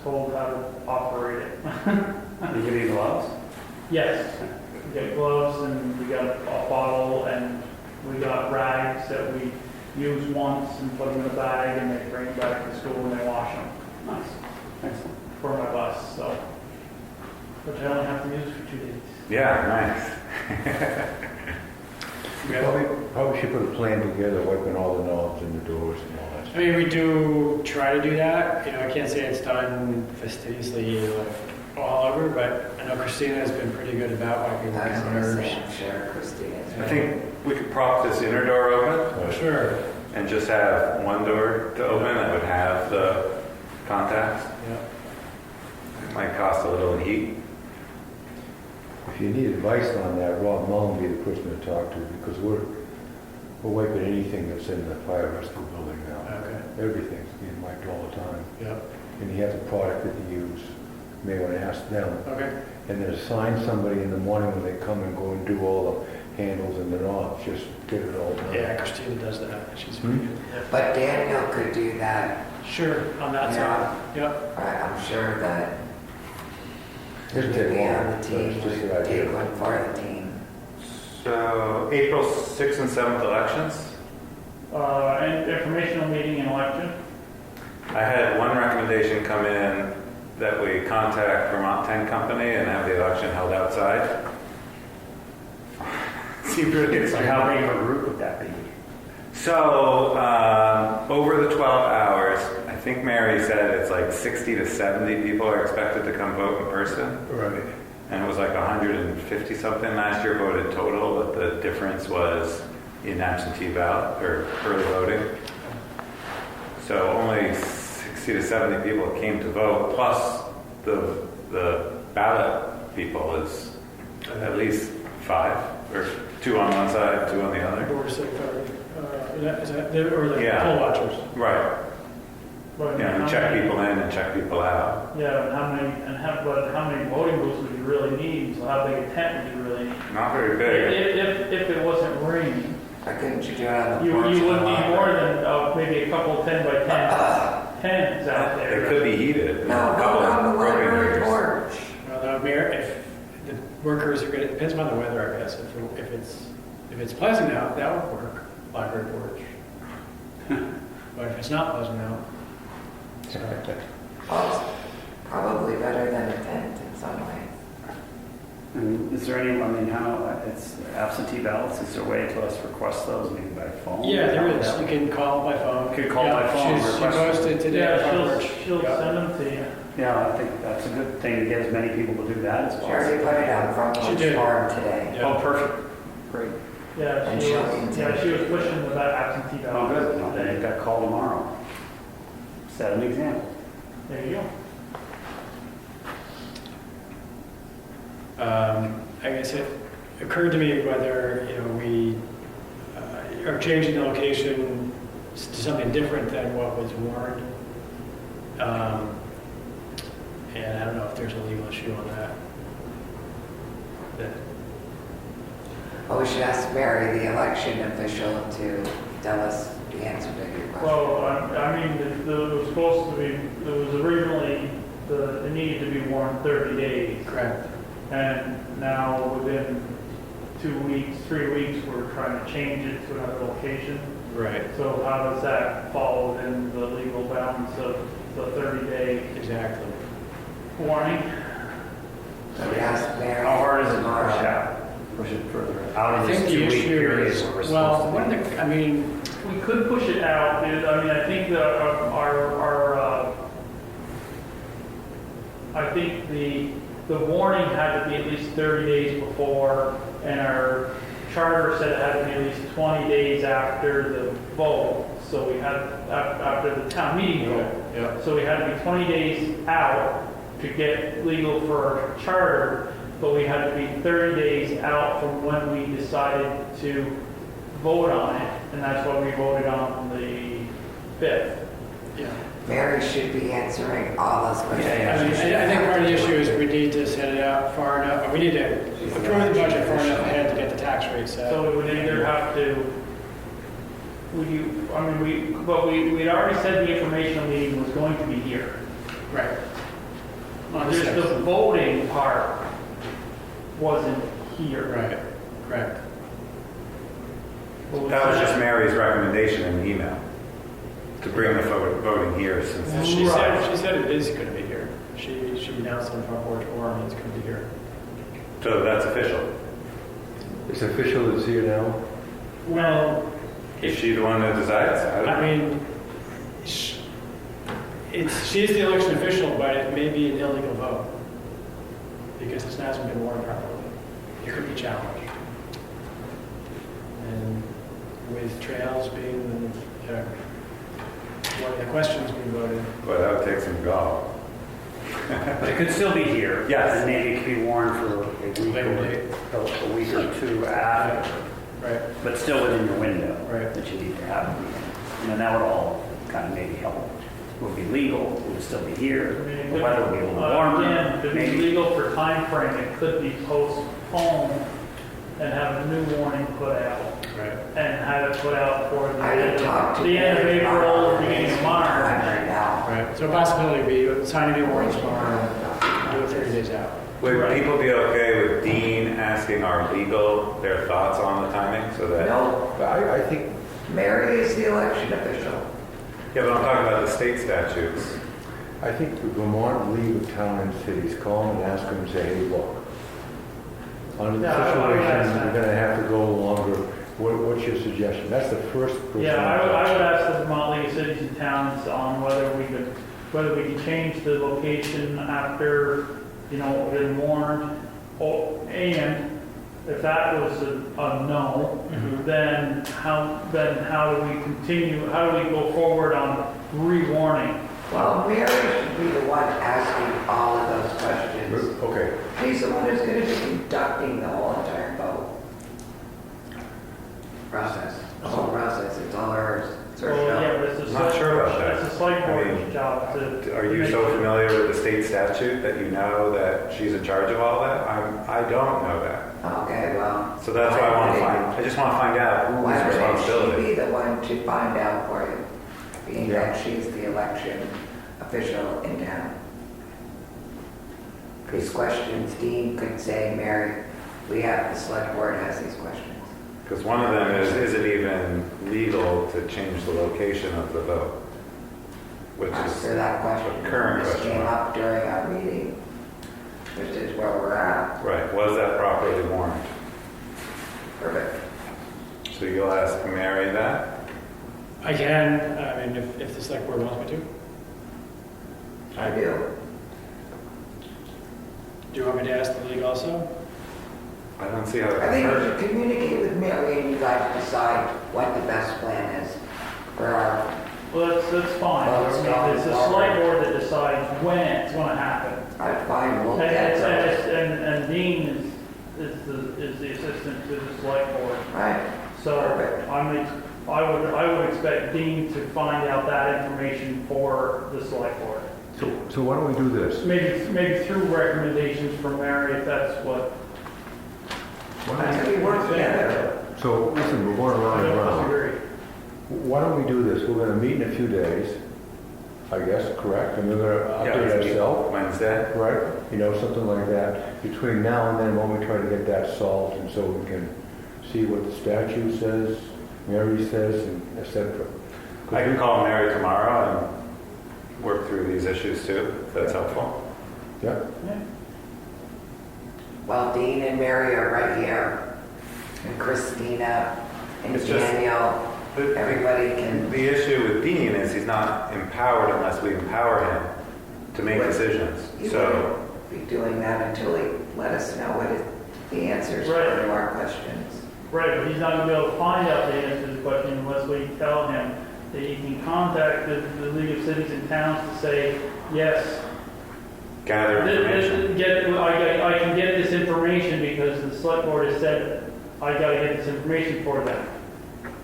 B: told how to operate it.
D: They give you gloves?
B: Yes, we got gloves and we got a bottle and we got rags that we use once and put them in a bag and they bring back to school and they wash them
D: Nice. Excellent.
B: for my bus, so. Which I only have to use for 2 days.
A: Yeah,
F: Probably should put a plan together, wiping all the knobs and the doors and all that.
H: I mean, we do try to do that. You know, I can't say it's done fastidiously like all over, but I know Christina has been pretty good about wiping the
E: I was gonna
H: counters.
E: say, I'm sure Christina's.
A: nice. I think we could prop this inner door open
H: Sure.
A: and just have one door to open that would have the contacts.
H: Yeah.
A: It might cost a little in heat.
F: If you need advice on that, Rob Mullen would be the person to talk to, because we're wiping anything that's in the fire rescue building now.
H: Okay.
F: Everything's being wiped all the time.
H: Yep.
F: And you have the product that you use, you may want to ask them.
H: Okay.
F: And then assign somebody in the morning when they come and go and do all the handles and the knobs, just get it all done.
H: Yeah, Christina does that. She's pretty good.
E: But Daniel could do that.
H: Sure, on that side. Yep.
E: I'm sure that
F: Just
E: maybe
F: take one,
E: on the
F: that's
E: team
F: just
E: would
F: an idea.
E: take one for the team.
A: So April 6th and 7th elections.
B: And informational meeting and election.
A: I had one recommendation come in that we contact Vermont 10 Company and have the election held outside. Seemed really
D: So how big of a group would that be?
A: So over the 12 hours, I think Mary said it's like 60 to 70 people are expected to come vote in person.
F: Right.
A: And it was like 150 something last year voted total, but the difference was in absentee ballot or early voting. So only 60 to 70 people came to vote, plus the ballot people is at least 5, or 2 on one side, 2 on the other.
H: Board of Civic Authority. Is that, or the
A: Yeah.
H: poll watchers?
A: Right.
B: But
A: Yeah,
B: how
A: and check
B: many-
A: people in and check people out.
B: Yeah, and how many voting booths would you really need? So how big a tent would you really need?
A: Not very big.
B: If it wasn't raining,
E: Why couldn't you do it on the
B: You
E: porch? of the
B: wouldn't need
E: library?
B: more than maybe a couple 10 by 10 tents out there.
A: It could be heated.
E: No, go on the library porch.
H: Well, that would be, if the workers are going to, it depends on the weather, I guess. If it's pleasant out, that would work, library porch. But if it's not pleasant out,
E: Well, it's probably better than a tent in some ways.
D: And is there any, I mean, how, it's absentee ballots, is there a way to us request those, maybe by phone?
H: yeah, there is. You can call by phone.
D: You can call
H: Yeah,
D: by phone,
H: She
D: request
H: posted today.
B: Yeah,
H: on the porch.
B: she'll
H: Yeah.
B: send them to you.
D: Yeah, I think that's a good thing to get as many people to do that as
E: She
D: possible.
E: already put it on front
H: She
E: porch
H: did.
E: forum today.
H: Yeah.
D: Oh, perfect. Great.
B: Yeah,
E: And
B: she
E: she'll
B: was,
E: continue.
B: she was pushing about absentee
D: Oh,
B: ballots.
D: good. Well, then you've got call tomorrow. Set an example.
B: There you go.
H: I guess it occurred to me whether, we are changing the location to something different than what was warned. And I don't know if there's a legal issue on that.
E: Well, we should ask Mary, the election official, to tell us the answer to your question.
B: Well, I mean, it was supposed to be, it was originally, it needed to be warned 30 days.
H: Correct.
B: And now within 2 weeks, 3 weeks, we're trying to change it to another location.
H: Right.
B: So how does that fall within the legal bounds of the 30-day
H: Exactly.
B: warning?
E: So we ask Mary.
D: How hard is it to
E: tomorrow.
D: push out? Push it further out
H: I
D: of
H: think
D: this
H: the
D: 2 week
H: issue
D: period
H: is,
D: where we're
H: well,
D: supposed
H: one
D: to
H: of
D: be?
H: the, I mean,
B: We could push it out, dude. I mean, I think I think the warning had to be at least 30 days before, and our charter said it had to be at least 20 days after the vote. So we had, after the town meeting vote.
H: yeah.
B: So we had to be 20 days out to get legal for our charter, but we had to be 30 days out from when we decided to vote on it, and that's why we voted on the 5th.
H: Yeah.
E: Mary should be answering all those questions.
H: I mean, I think part of the issue is we need to set it out far enough, or we need to approve the budget far enough ahead to get the tax rate set.
B: So we would either have to, we'd already said the informational meeting was going to be here.
H: Right. On the
B: Just the
H: 6th.
B: voting part wasn't here.
H: Right, correct.
A: That was just Mary's recommendation in the email, to bring the voting here since.
H: And she said it is going to be here. She announced on front porch forum it's going to be here.
A: So that's official.
F: It's official, it's here now.
H: Well,
A: Is she the one that decides?
H: I mean, she's the election official, but it may be an illegal vote because this hasn't been warned properly. It could be challenged. And with trails being one of the questions being voted.
A: Boy, that would take some gall.
D: But it could still be here.
A: Yes.
D: And maybe it could be warned for a week or two after,
H: Right.
D: but still within your window.
H: Right.
D: That you need to have a meeting. And then that would all kind of maybe help. It would be legal, it would still be here, the weather would be a little warmer.
B: Again, to be
D: maybe.
B: legal for time frame, it could be postponed and have a new warning put out.
H: Right.
B: And have it put out for the
E: I would talk to
B: end of
E: Mary
B: April,
E: tomorrow.
B: beginning of
E: I'm
B: March.
E: right now.
H: Right. So a possibility would be sign a new warrant tomorrow, do it 30 days out.
A: Would
B: Right.
A: people be okay with Dean asking our legal their thoughts on the timing so that?
E: No,
F: I think,
E: Mary is the election official.
A: Yeah, but I'm talking about the state statutes.
F: I think the Vermont League of Town and Cities, call them and ask them and say, hey, look, under the
B: Yeah, I would ask
F: situation,
B: that.
F: we're gonna have to go longer. What's your suggestion? That's the first person.
B: Yeah, I would ask the Vermont League of Cities and Towns on whether we could change the location after, been warned. And if that was a no, then how do we continue, how do we go forward on re-warning?
E: Well, Mary should be the one asking all of those questions.
F: Okay,
E: She's the one who's going to be conducting the whole entire vote process. The whole process, it's all hers. It's her
B: Well, yeah,
E: job.
B: but it's a
A: Not sure about that.
B: It's a select
A: I mean,
B: board's job to.
A: Are you so familiar with the state statute that you know that she's in charge of all that? I don't know that.
E: Okay, Okay, well.
A: So that's why I just want to find out
E: Why
A: whose
E: would she
A: responsibility.
E: be the one to find out for you, being
F: Yeah.
E: that she's the election official in town? These questions, Dean could say, Mary, the select board has these questions.
A: Because one of them is it even legal to change the location of the vote? Which is
E: Answer that question.
A: the current
E: This
A: question
E: came
A: mark.
E: up during our meeting, which is where we're at.
A: Right, was that properly warned?
E: Perfect.
A: So you'll ask Mary that?
H: I can, I mean, if the select board wants me to.
E: I do.
H: Do you want me to ask the league also?
A: I don't see how it
E: I think you
A: hurt.
E: should communicate with Mary and you guys decide what the best plan is for our,
B: Well, that's fine.
E: Well, it's not
B: It's the
E: proper.
B: select board that decides when it's gonna happen.
E: I find we'll
B: And,
E: get
B: it's-
E: to it.
B: and Dean is the assistant to the select board.
E: Right,
B: So
E: Perfect.
B: I would expect Dean to find out that information for the select board.
F: So why don't we do this?
B: Maybe through recommendations from Mary, if that's what.
F: Why
E: that's how we work together.
F: So listen, we're going
B: I
F: around and
B: don't
F: around.
B: disagree.
F: Why don't we do this? We're going to meet in a few days, I guess, correct? And we're going to
A: Yeah,
F: update
A: let's meet
F: ourselves,
A: Wednesday.
F: right? You know, something like that. Between now and then, when we try to get that solved, and so we can see what the statute says, Mary says, and et cetera.
A: I can call Mary tomorrow and work through these issues too, if that's helpful.
F: Yeah?
B: Yeah.
E: Well, Dean and Mary are right here, and Christina and
A: It's just-
E: Danielle, everybody can.
A: The issue with Dean is he's not empowered unless we empower him to make
E: Right.
A: decisions.
E: You
A: So,
E: won't be doing that until he let us know what the answers
B: Right.
E: are to our questions.
B: Right, but he's not gonna be able to find out the answer to the question unless we tell him that he can contact the League of Cities and Towns to say, yes,
A: gather information.
B: I can get this information because the select board has said, I gotta get this information for them.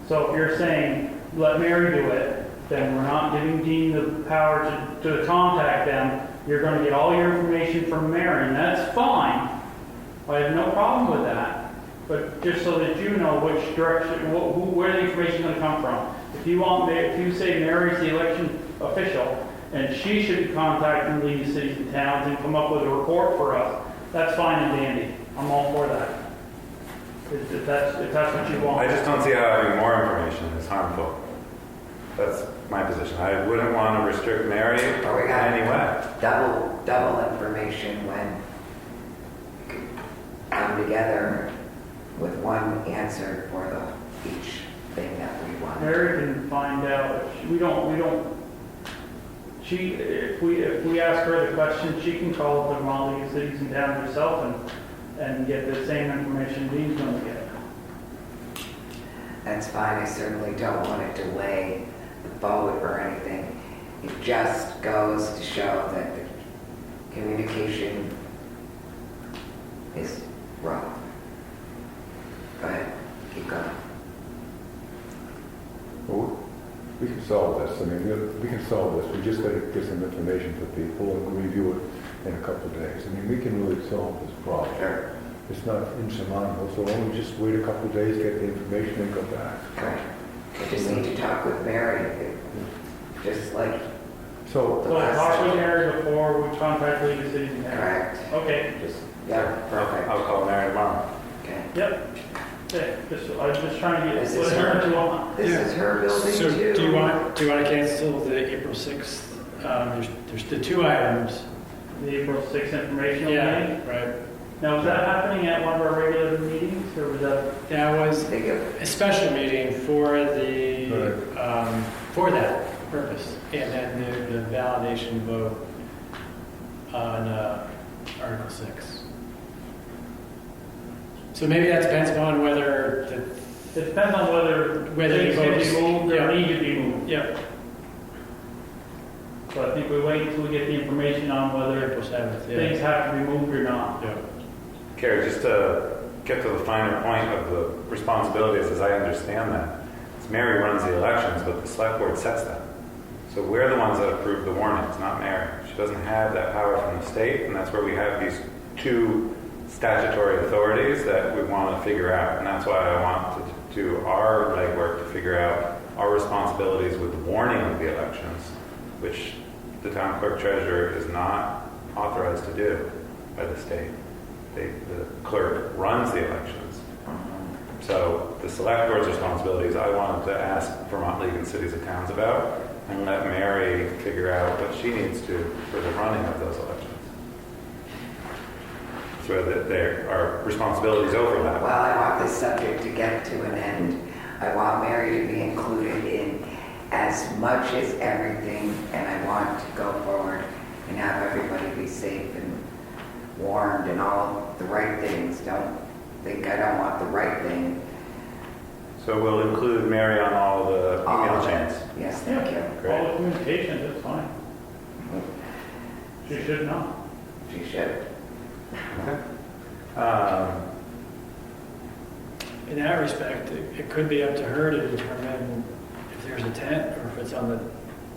B: So if you're saying, let Mary do it, then we're not giving Dean the power to contact them. You're gonna get all your information from Mary, and that's fine. I have no problem with that. But just so that you know which direction, where the information is going to come from. If you say Mary's the election official and she should contact the League of Cities and Towns and come up with a report for us, that's fine and dandy. I'm all for that. If that's what you want.
A: I just don't see how having more information is harmful. That's my position. I wouldn't want to restrict Mary in
E: But we got
A: any way.
E: double information when we could come together with one answer for each thing that we want.
B: Mary can find out. If we ask her the question, she can call up the Vermont League of Cities and Towns herself and get the same information Dean's going to get.
E: That's fine, I certainly don't want to delay the vote or anything. It just goes to show that the communication is wrong. Go ahead, keep going.
F: Well, we can solve this. I mean, we can solve this. We just got to get some information to people and review it in a couple of days. I mean, we can really solve this problem.
E: Sure.
F: It's not insurmountable, so why don't we just wait a couple of days, get the information, and go back?
E: Okay. I just need to talk with Mary, just like,
F: So,
B: So talk with Mary before we contact the League of Cities and Towns.
E: correct.
B: Okay.
E: Just, yeah, perfect.
A: I'll call Mary tomorrow.
E: Okay.
B: Yep. Okay. I'm just trying to get
E: This is
B: whatever
E: her.
B: you want.
E: This is her building
H: So
E: too.
H: do you want to cancel the April 6th? There's the two items.
B: The April 6th informational meeting.
H: Right.
B: Now, is that happening at one of our regular meetings, or was that?
H: That was
E: Think of,
H: a special meeting for
F: Right.
H: for that purpose, and then the validation vote on Article 6. So maybe that depends upon whether
B: It depends on whether
H: Whether
B: things
H: the
B: can be
H: votes-
B: moved or
H: yeah.
B: need to be moved.
H: yeah,
B: So I think we wait until we get the information on whether
H: April 7th. Yeah.
B: things have to be moved or not.
H: Yeah.
A: Carrie, just to get to the finer point of the responsibilities as I understand that, it's Mary runs the elections, but the select board sets them. So we're the ones that approve the warnings, not Mary. She doesn't have that power from the state, and that's where we have these two statutory authorities that we want to figure out, and that's why I want to do our legwork to figure out our responsibilities with warning of the elections, which the town clerk treasurer is not authorized to do by the state. The clerk runs the elections. So the select board's responsibilities I wanted to ask Vermont League and Cities and Towns about, and let Mary figure out what she needs to for the running of those elections. So that our responsibilities overlap.
E: Well, I want this subject to get to an end. I want Mary to be included in as much as everything, and I want to go forward and have everybody be safe and warned and all the right things. Don't think I don't want the right thing.
A: So we'll include Mary on all the email chains.
E: Yes, thank you.
A: Great.
B: All the communications, that's fine. She should know.
E: She should.
H: In that respect, it could be up to her to determine if there's a tent or if it's on the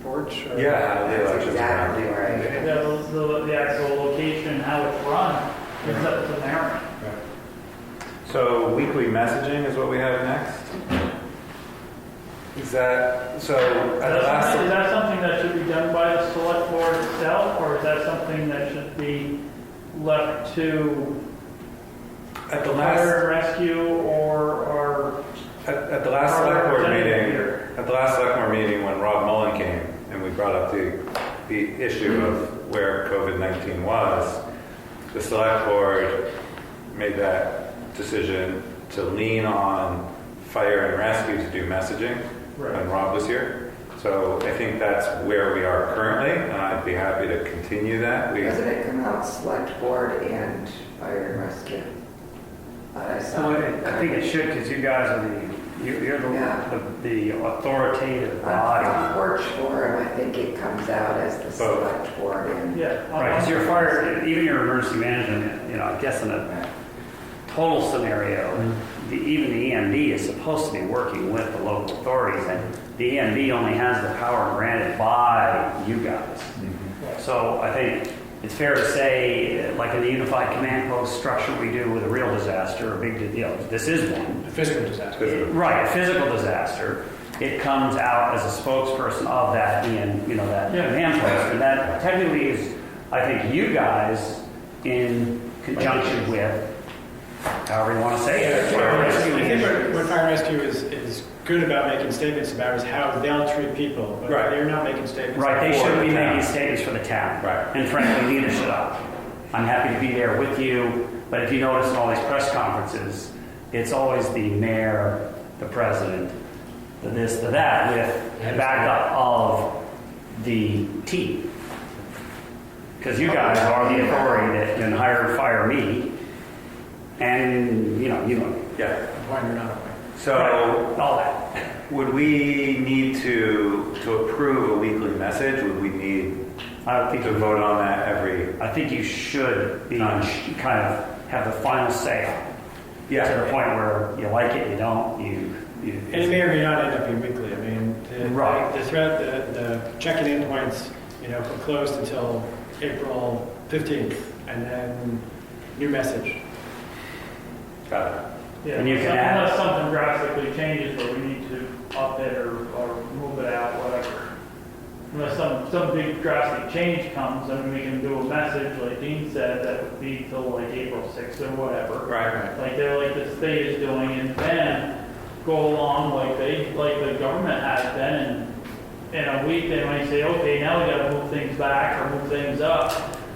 H: porch. Or
A: Yeah, the
E: That's
A: elections
E: exactly
A: run.
E: right.
B: The actual location, how it's run, is up to Mary.
A: So weekly messaging is what we have next. Is that so? At the
B: Is
A: last,
B: that something that should be done by the select board itself, or is that something that should be left to
A: at the
B: fire
A: last,
B: and rescue or
A: at the last
B: our
A: select board
B: representative
A: meeting,
B: here?
A: at the last select board meeting when Rob Mullen came and we brought up the issue of where COVID-19 was, the select board made that decision to lean on fire and rescue to do messaging when Rob was here. So I think that's where we are currently, and I'd be happy to continue that.
E: Doesn't it come out select board and fire and rescue? I saw
D: I think it should, because you guys are you're the authoritative body.
E: On porch forum, I think it comes out as the select board and.
B: Yeah.
D: Right, because your fire, even your emergency management, I guess in a total scenario, even the EMD is supposed to be working with the local authorities, and the EMD only has the power granted by you guys. So I think it's fair to say, like in the unified command post structure we do with a real disaster, a big deal. This is one.
H: A physical disaster.
D: Right, a physical disaster. It comes out as a spokesperson of that that command post, and that technically is, I think, you guys in conjunction with, however you want to say it.
H: I think what fire and rescue is good about making statements about is how they'll treat people. But
A: Right.
H: they're not making statements.
D: Right, they
H: for
D: shouldn't
H: the
D: be
H: town.
D: making statements for the town.
A: Right.
D: And frankly, neither should I. I'm happy to be there with you, but if you notice in all these press conferences, it's always the mayor, the president, the this, the that, with backup of the team. Because you guys are the authority that can hire and fire me, and you know.
A: Yeah.
H: Why you're not.
A: So
D: All that.
A: would we need to approve a weekly message? Would we need
D: I don't think
A: to vote on that every?
D: I think you should be kind of have the final say on it. To the point where you like it, you don't, you.
H: And it may or may not end up being weekly. I mean,
D: Right.
H: the threat, the check-in in points, were closed until April 15th, and then new message.
A: Got it.
B: Yeah,
D: And you can add-
B: unless something drastically changes where we need to up it or move it out, whatever. Unless some big drastic change comes, then we can do a message, like Dean said, that would be till like April 6th or whatever.
A: Right.
B: Like the state is doing, and then go along like the government has been, and in a week they might say, okay, now we gotta move things back or move things up.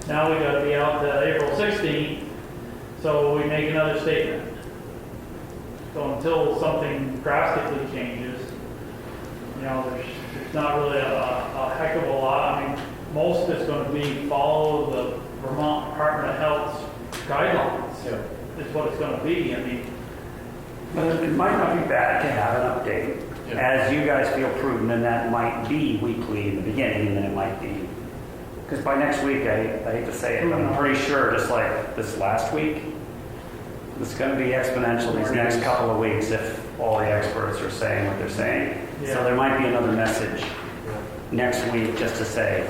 B: Now we gotta be out to April 16th, so we make another statement. So until something drastically changes, there's not really a heck of a lot. I mean, most of it's going to be follow the Vermont Department of Health's guidelines. Is what it's going to be. I mean,
D: But it might not be bad to have an update. As you guys feel prudent, and that might be weekly in the beginning, and then it might be. Because by next week, I hate to say it, but I'm pretty sure, just like this last week, it's going to be exponential these next couple of weeks if all the experts are saying what they're saying.
B: Yeah.
D: So there might be another message next week just to say,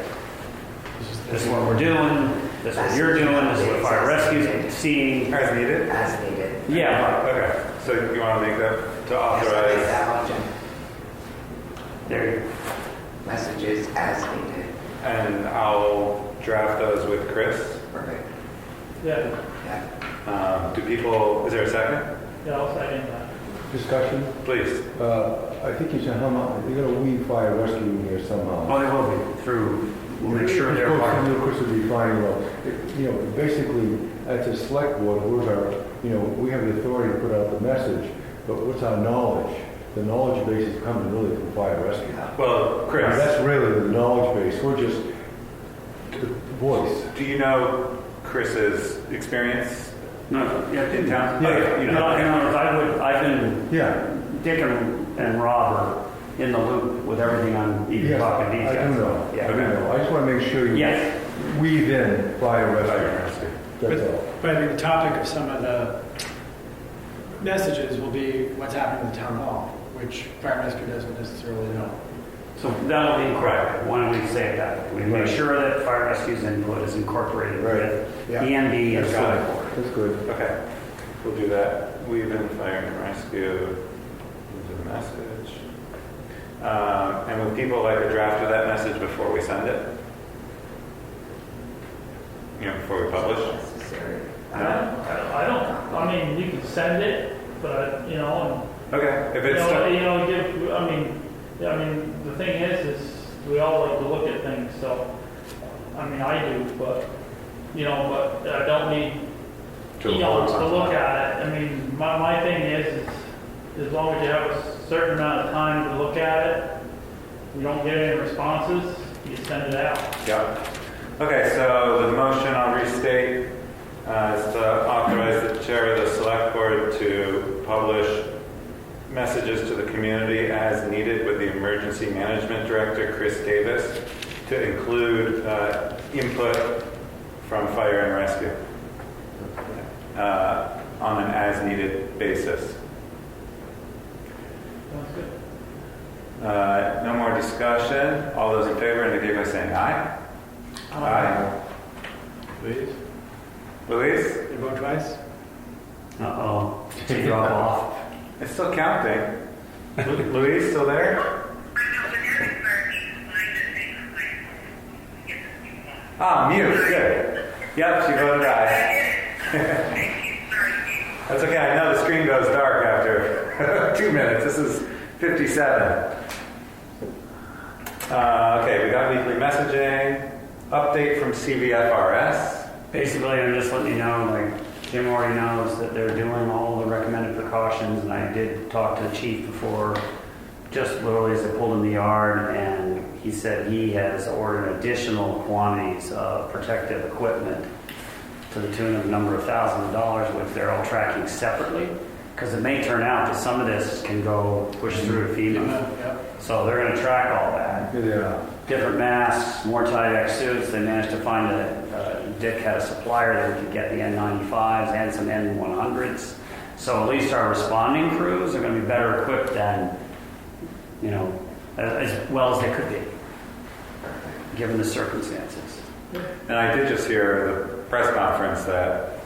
D: this is what we're doing, this is what you're doing, this is what fire rescue's seeing.
A: As needed?
E: As needed.
D: Yeah,
A: Okay, so you want to make that, to
E: Yes, make
A: authorize?
E: that motion.
D: there you go.
E: Messages as needed.
A: And I'll draft those with Chris.
E: Perfect.
B: Yeah,
E: Yeah.
A: Do people, is there a second?
B: yeah, I'll second that.
F: Discussion?
A: Please.
F: I think you should, you're gonna weave fire rescue in here somehow.
D: Oh, they will be through, we'll make sure they're
F: Of course,
D: part.
F: of course, it'll be fine, you know, basically, as a select board, we have the authority to put out the message, but what's our knowledge? The knowledge base is coming really from fire rescue.
A: Well, Chris,
F: That's really the knowledge base, we're just the voice.
A: do you know Chris's experience
D: No, yeah,
A: in town?
F: Yeah.
A: Okay, you know.
D: I've been,
F: Yeah.
D: Dick and Rob are in the loop with everything on even
F: Yes,
D: talking to these
F: I
D: guys.
F: do know, I
D: Yeah.
F: do know. I just want to make sure you
D: Yes,
F: weave in fire
A: Fire
F: rescue,
A: rescue.
F: that's all.
H: But I think the topic of some of the messages will be what's happening at the town hall, which fire rescue doesn't necessarily know.
D: so that'll be correct. Why don't we say it that way? We make
F: Right.
D: sure that fire rescue's input is incorporated
F: Right.
D: with
F: Yeah.
D: EMB and
A: Got it.
D: select board.
F: That's good.
A: Okay, we'll do that. We've been fire and rescue, into the message. And would people like a draft of that message before we send it? You know, before we publish?
E: Necessary.
B: I mean, you can send it, but, you know,
A: Okay, if
B: and,
A: it's,
B: I mean, the thing is we all like to look at things, so, I mean, I do, but, but I don't need,
A: To
B: to
A: avoid something.
B: look at it. I mean, my thing is as long as you have a certain amount of time to look at it, you don't get any responses, you send it out.
A: yeah. Okay, so the motion I'll restate is to authorize the chair of the select board to publish messages to the community as needed with the emergency management director, Chris Davis, to include input from fire and rescue on an as needed basis.
B: Sounds good.
A: No more discussion. All those in favor indicate by saying aye. Aye.
B: Please.
A: Louise?
H: You vote twice?
D: Uh-oh, to drop off.
A: It's still counting. Louise, still there? Ah, mute. Good. Yep, she voted aye. That's okay. I know the screen goes dark after 2 minutes. This is 57. Okay, we got weekly messaging. Update from CVFRS.
D: Basically, I'm just letting you know, like, Jim already knows that they're doing all the recommended precautions, and I did talk to the chief before, just literally as I pulled in the yard, and he said he has ordered additional quantities of protective equipment to the tune of a number of thousands of dollars, which they're all tracking separately, because it may turn out that some of this can go push through to FEMA.
H: Yep.
D: So they're going to track all that.
F: Yeah.
D: Different masks, more Tyvek suits. They managed to find Dick had a supplier that we could get the N95s and some N100s. So at least our responding crews are going to be better equipped than, as well as they could be, given the circumstances.
A: And I did just hear at the press conference that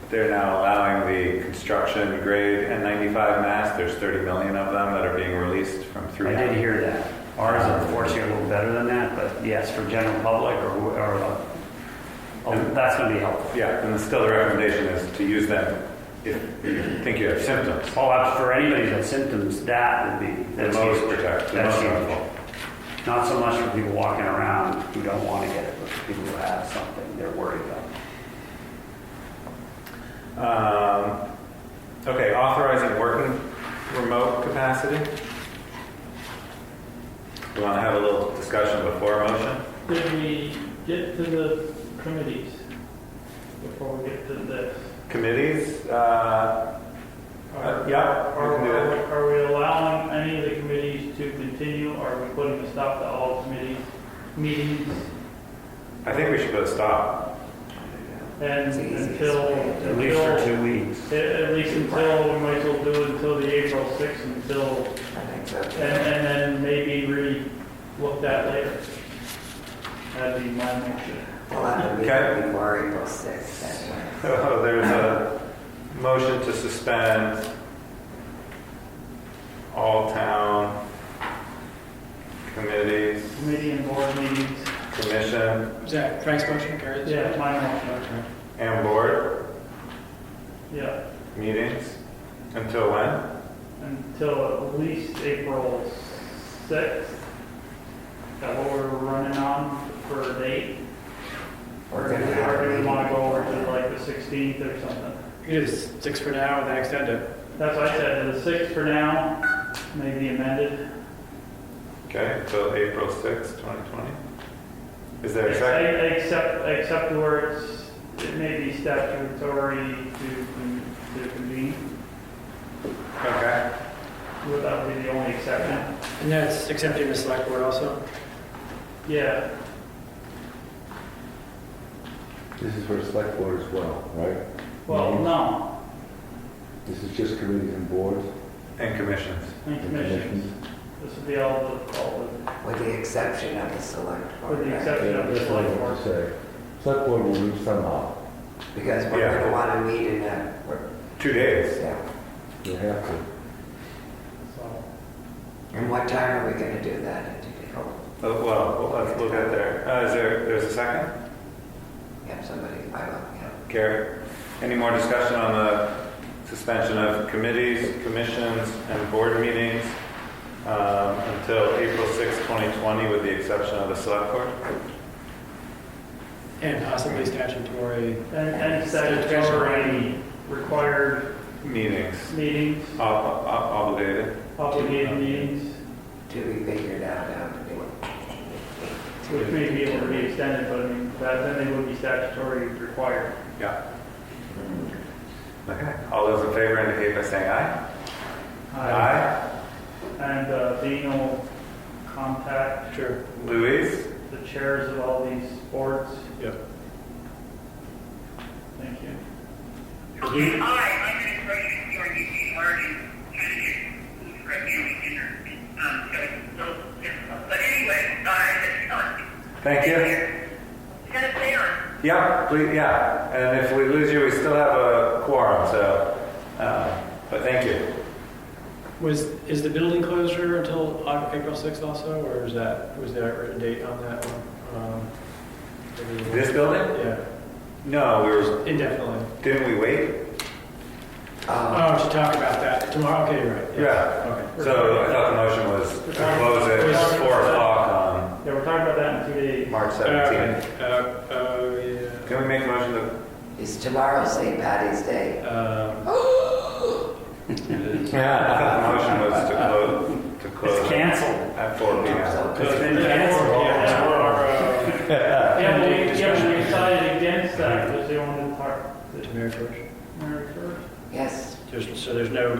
A: they're now allowing the construction grade N95 masks. There's 30 million of them that are being released from
D: I
A: 3.
D: did hear that. Ours, unfortunately, are a little better than that, but yes, for general public that's going to be helpful.
A: Yeah, and still the recommendation is to use them if you think you have symptoms.
D: For anybody that has symptoms, that would be
A: The most protect, the
D: That's
A: most
D: huge.
A: helpful.
D: Not so much for people walking around who don't want to get it, but for people who have something they're worried about.
A: Okay, authorizing working remote capacity. We want to have a little discussion before motion?
B: Did we get to the committees before we get to this?
A: Committees? Yeah, we can do that.
B: Are we allowing any of the committees to continue? Are we putting a stop to all committees, meetings?
A: I think we should put a stop.
B: And
E: It's the easiest
B: until,
E: way
D: At least for 2 weeks.
B: at least until, we might as well do it until the April 6th until,
E: I think so.
B: and then maybe looked at later. That'd be my motion.
E: We'll have a
A: Okay.
E: meeting before April 6th anyway.
A: So there's a motion to suspend all town committees,
B: Committee and board meetings.
A: commission,
H: Is that Frank's motion, carries?
B: Yeah, my motion.
A: and board
B: Yeah,
A: meetings until when?
B: until at least April 6th. Is that what we're running on for a date?
E: We're
B: Or
E: gonna have a
B: do we
E: meeting.
B: want to go over to like the 16th or something?
H: You can do 6 for now and then extend it.
B: That's what I said, the 6th for now, maybe amended.
A: Okay, until April 6th, 2020. Is there a second?
B: Except where it may be statutory to convene.
A: Okay.
B: Would that be the only exception?
H: And that's accepting the select board also?
B: Yeah,
F: This is for select board as well, right?
B: well, no,
F: This is just committees and boards
A: And commissions.
B: and
F: and
B: commissions. This would be all
E: With the exception of the select board.
B: with the
E: right?
B: exception of the
F: That's what I
B: select
F: want
B: board.
F: to say. Select board will meet somehow.
E: Because we're
A: Yeah.
E: going to want to meet in a,
A: 2 days.
E: yeah.
F: You have to.
B: So,
E: And what time are we going to do that?
A: Oh, well, let's look at there. There's a second?
E: Have somebody, I will, yeah.
A: Gary? Any more discussion on the suspension of committees, commissions, and board meetings until April 6, 2020, with the exception of the select board?
H: And possibly statutory.
B: and statutory required
A: Meetings,
B: meetings,
A: obligated.
B: obligated meetings,
E: To be figured out how to do it.
B: which may be able to be extended, but I mean, then they would be statutory required.
A: Yeah. Okay. All those in favor indicate by saying aye.
B: And being no contact
H: Sure.
A: Louise?
B: the chairs of all these boards.
H: Yep.
B: Thank you.
C: Okay, my administration for you already kind of get food for a family dinner. So it's a little difficult. But anyway, it's done.
A: Thank you.
C: You gotta stay on.
A: Yeah, please, yeah. And if we lose you, we still have a quorum, so, but thank you.
H: Is the building closure until April 6th also, or was there a written date on that one?
A: This building?
H: Yeah,
A: No,
H: indefinitely.
A: didn't we wait?
H: Oh, we should talk about that tomorrow. Okay, you're right.
A: Yeah.
H: Okay.
A: So I thought the motion was to close it at 4 o'clock
B: Yeah, we're talking about that in 2 days.
A: on March 17th.
H: Oh, yeah.
A: Can we make a motion to?
E: Is tomorrow St. Patty's Day?
A: I thought the motion was to close.
D: It's canceled.
A: At 4 p.m.
D: It's been canceled.
B: Yeah, we decided against that because they wanted to talk
H: To Mary first.
B: Mary first.
E: Yes.
H: So there's no, I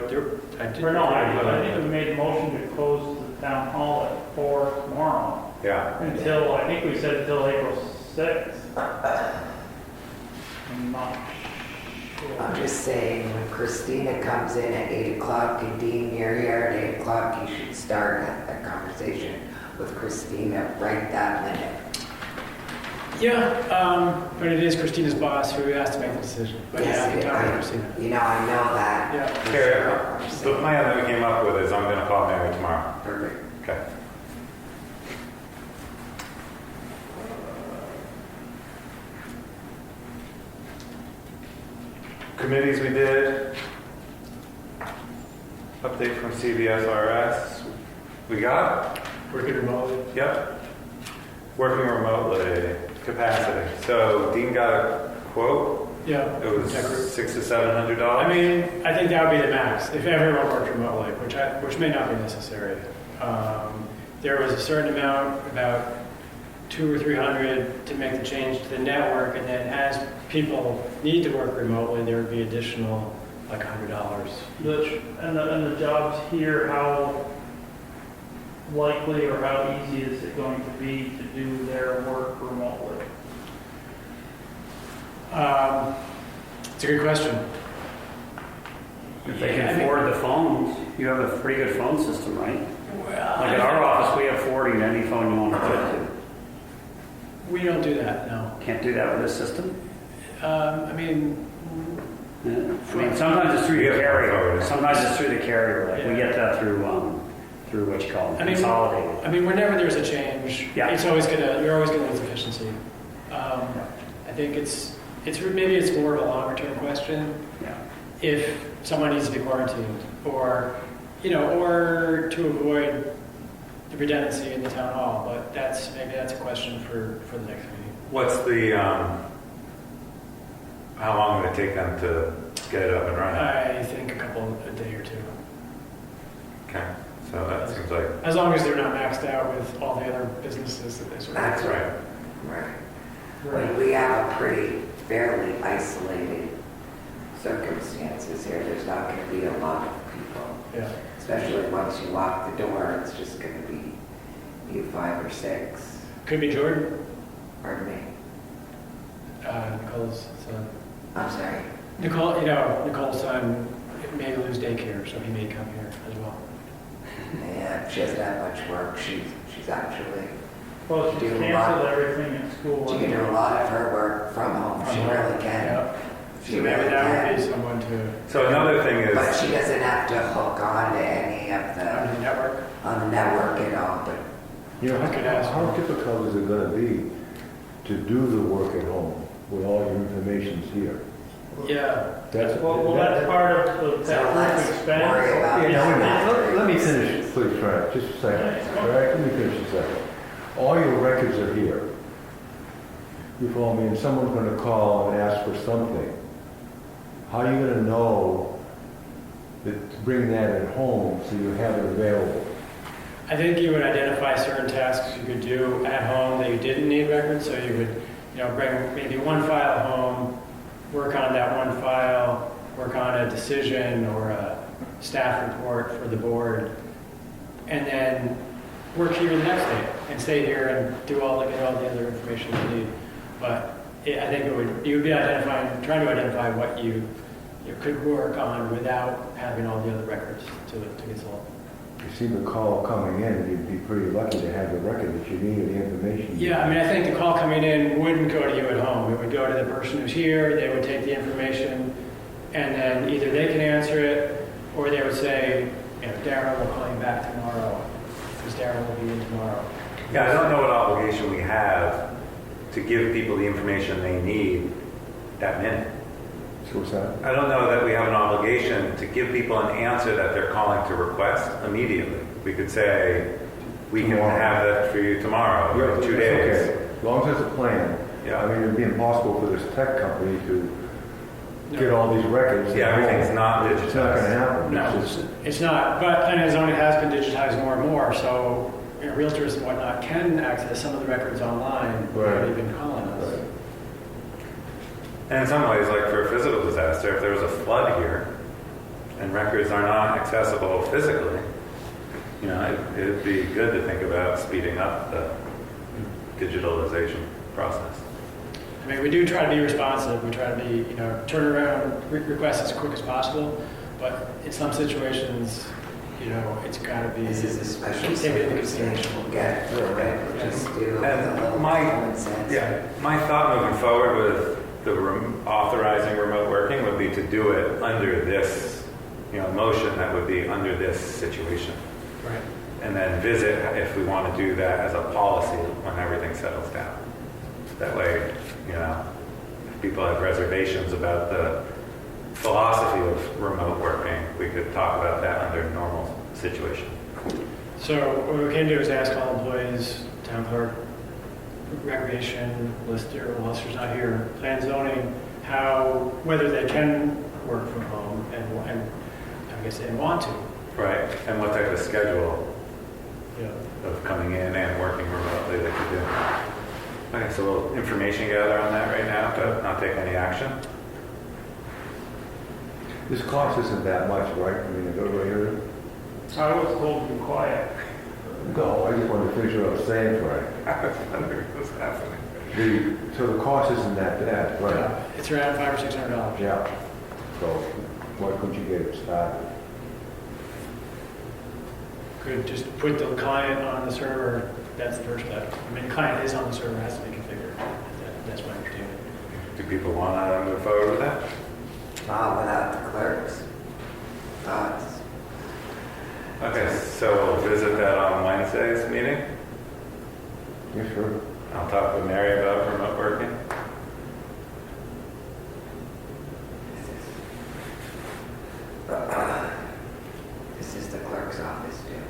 H: did.
B: Or no, I think we made a motion to close the town hall at 4 tomorrow
A: Yeah.
B: until, I think we said until April 6th. I'm not
E: I'm
B: sure.
E: just saying, when Christina comes in at 8 o'clock, and Dean, you're here at 8 o'clock, you should start that conversation with Christina right that minute.
H: Yeah, but it is Christina's boss who has to make the decision. But yeah, I can talk to Christina.
E: You know, I know that.
H: Yeah.
A: Carrie, the plan that we came up with is I'm going to call Mary tomorrow.
E: Perfect.
A: Okay. Committees we did. Update from CVSRS. We got?
H: Working remotely.
A: Yep. Working remotely, capacity. So Dean got a quote.
H: Yeah.
A: It was
H: Tech group.
A: $600 to $700.
H: I mean, I think that would be the max, if everyone worked remotely, which may not be necessary. There was a certain amount, about 200 or 300, to make the change to the network, and then as people need to work remotely, there would be additional, like $100.
B: And the jobs here, how likely or how easy is it going to be to do their work remotely?
H: It's a good question.
D: If they can afford the phones, you have a pretty good phone system, right? Like at our office, we have 40 to any phone you want to get to.
H: We don't do that, no.
D: Can't do that with this system?
H: I mean,
D: Yeah. I mean, sometimes it's through the carrier. Sometimes it's through the carrier. Like we get that through what you call
H: I mean,
D: consolidated.
H: I mean, whenever there's a change,
D: Yeah.
H: you're always gonna lose efficiency. I think maybe it's more of a longer term question.
D: Yeah.
H: If someone needs to be quarantined, or or to avoid the redundancy in the town hall, but maybe that's a question for the next meeting.
A: What's the, how long would it take them to get it up and running?
H: I think a day or two.
A: Okay, so that seems like,
H: As long as they're not maxed out with all the other businesses that they sort of.
E: That's right. Right. When we have a pretty fairly isolated circumstances here, there's not going to be a lot of people.
H: Yeah.
E: Especially once you lock the door, it's just going to be you 5 or 6.
H: Could be Jordan,
E: Pardon me.
H: Nicole's son.
E: I'm sorry.
H: Nicole's son may lose daycare, so he may come here as well.
E: Yeah, she doesn't have much work. She's actually,
B: Well, she's
E: Do a
B: canceled
E: lot.
B: everything at school.
E: she can do a lot of her work from home. She really can.
H: Yeah.
E: She
H: So maybe
E: really
H: that would be
E: can.
H: someone to
A: so another thing
E: But
A: is,
E: she doesn't have to hook on to any of
H: on
E: the
H: the network.
E: on the network at all. But
H: I could ask
F: how
H: her.
F: difficult is it gonna be to do the work at home with all your information's here?
H: Yeah.
F: That's
B: That's part of the
E: so
B: that
E: let's
B: expense.
E: worry about
F: Yeah,
E: that.
F: let me finish, please, Frank, just a second. All right, let me finish a second. All your records are here. You follow me, and someone's gonna call and ask for something. How are you gonna know that to bring that at home so you have it available?
H: I think you would identify certain tasks you could do at home that you didn't need records, so you would, bring maybe one file home, work on that one file, work on a decision or a staff report for the board, and then work here the next day and stay here and get all the other information you need. But I think you would be trying to identify what you could work on without having all the other records to consult.
F: You see the call coming in, you'd be pretty lucky to have the record that you need or the information.
H: Yeah, I mean, I think the call coming in wouldn't go to you at home. It would go to the person who's here. They would take the information, and then either they can answer it, or they would say, Darren will call you back tomorrow, because Darren will be in tomorrow.
A: yeah, I don't know what obligation we have to give people the information they need that minute.
F: So what's that?
A: I don't know that we have an obligation to give people an answer that they're calling to request immediately. We could say, we can
F: Tomorrow.
A: have that for you tomorrow, or in 2
F: That's
A: days.
F: okay. As long as there's a plan.
A: Yeah.
F: I mean, it'd be impossible for this tech company to get all these records.
A: Yeah, everything's not digitized.
F: It's not gonna happen.
H: No,
F: It's just-
H: it's not. But planning and zoning has been digitized more and more, so realtors and whatnot can access some of the records online without
F: Right.
H: even calling us.
F: Right.
A: And in some ways, like for a physical disaster, if there was a flood here and records are not accessible physically, it'd be good to think about speeding up the digitalization process.
H: I mean, we do try to be responsive. We try to be, turn around requests as quick as possible. But in some situations, it's got to be.
E: This is a special
H: take it into
E: circumstance.
H: consideration.
E: We'll get through it. We'll just do it with a
A: And
E: little common sense.
A: my thought moving forward with the authorizing remote working would be to do it under this, motion that would be under this situation.
H: Right.
A: And then visit if we want to do that as a policy when everything settles down. That way, if people have reservations about the philosophy of remote working, we could talk about that under a normal situation.
H: So what we can do is ask all employees, town clerk, recreation, lister, well, lister's not here, plan zoning, whether they can work from home and I guess they want to.
A: Right. And what type of schedule
H: Yeah.
A: of coming in and working remotely they could do. Okay, so a little information gather on that right now, but not take any action.
F: This cost isn't that much, right? I mean, is everybody hear it?
B: I was told to be quiet.
F: No, I just wanted to finish what I was saying, Frank.
A: I was wondering what's happening.
F: So the cost isn't that bad, right?
H: It's around $500 or $600.
F: Yeah. So why couldn't you get it started?
H: Could just put the client on the server that's the first step. I mean, the client is on the server, has to be configured. That's my understanding.
A: Do people want to move forward with that?
E: Without the clerks. Thoughts?
A: Okay, so we'll visit that on Wednesday's meeting.
F: Yeah, sure.
A: I'll talk with Mary about remote working.
E: This is the clerk's office too.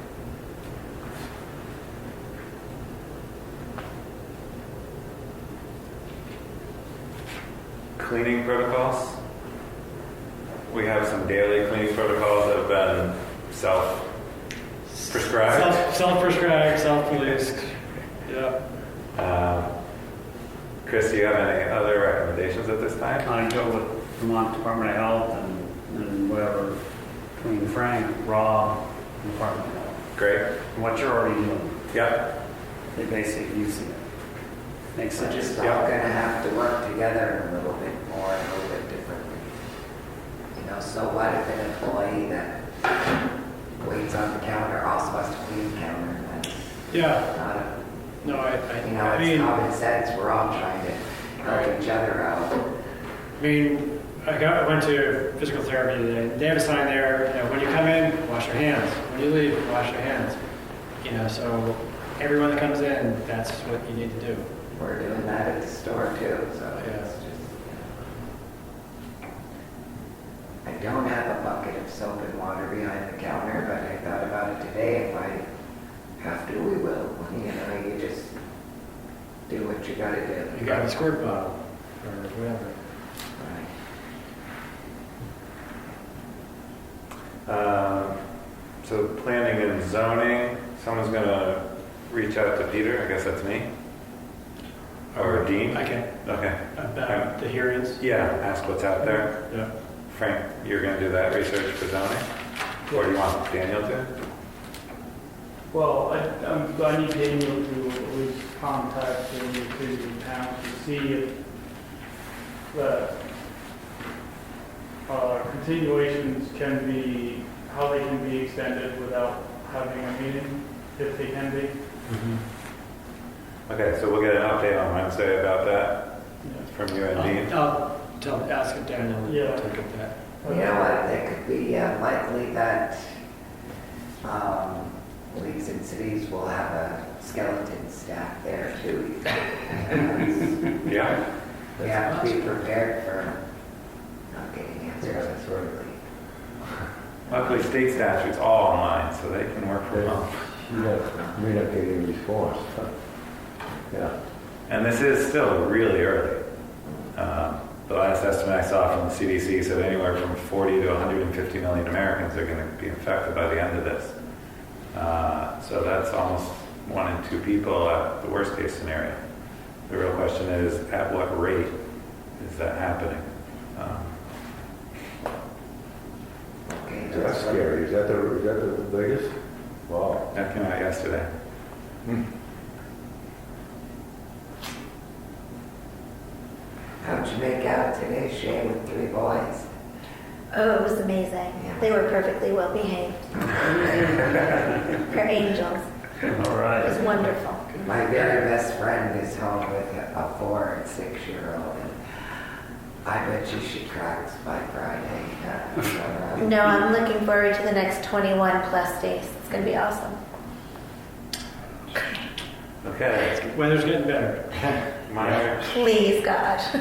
A: Cleaning protocols. We have some daily cleaning protocols that have been self-prescribed.
H: Self-prescribed, self-policed. Yeah.
A: Chris, do you have any other recommendations at this time?
D: I go with Vermont Department of Health and whatever, between Frank, Rob, and Department of Health.
A: Great.
D: And what you're already doing,
A: Yep.
D: they basically using it. Makes
E: We're
D: it
E: just
D: just,
E: all gonna have to work together a little bit more, a little bit differently. You know, so what if an employee that waits on the counter also has to clean the counter? That's
H: Yeah.
E: not a,
H: No,
E: you know,
H: I
E: it's
H: mean,
E: common sense. We're all trying to help each other out.
H: I went to physical therapy today. They have a sign there, you know, when you come in, wash your hands. When you leave, wash your hands. You know, so everyone that comes in, that's what you need to do.
E: We're doing that at the store too, so
H: Yeah.
E: it's just. I don't have a bucket of soap and water behind the counter, but I thought about it today. If I have to, we will. You know, you just do what you gotta do.
H: You got a squirt bottle or whatever.
E: Right.
A: So planning and zoning, someone's going to reach out to Peter. I guess that's me. Or Dean.
H: I can.
A: Okay.
H: About the hearings.
A: Yeah, ask what's out there.
H: Yeah.
A: Frank, you're going to do that research for zoning? Or do you want Daniel to?
B: Well, I need Daniel to at least contact the city and town to see if the continuations can be, how they can be extended without having a meeting, if they can be.
A: Okay, so we'll get an update on Wednesday about that
B: Yeah.
A: from you and Dean.
H: I'll ask Daniel to
B: Yeah.
H: take up that.
E: You know what, it could be likely that leagues and cities will have a skeleton staff there too.
A: Yeah?
E: We have to be prepared for not getting answers as quickly.
A: Luckily, state statute's all online, so they can work from home.
F: May not get any response. Yeah.
A: And this is still really early. The last estimate I saw from the CDC said anywhere from 40 to 150 million Americans are going to be infected by the end of this. So that's almost 1 in 2 people at the worst case scenario. The real question is, at what rate is that happening?
E: Okay,
F: That's scary. Is that the latest? Wow.
A: That came out yesterday.
E: How'd you make out today, Shay, with 3 boys?
G: Oh, it was amazing. They were perfectly well behaved. They're angels.
D: all
G: It was
D: right.
G: wonderful.
E: My very best friend is home with a 4 and 6-year-old, and I bet you she cracks by Friday.
G: No, I'm looking forward to the next 21 plus days. It's going to be awesome.
A: Okay.
H: Weather's getting better.
A: Meyer.
G: Please, God.
H: Go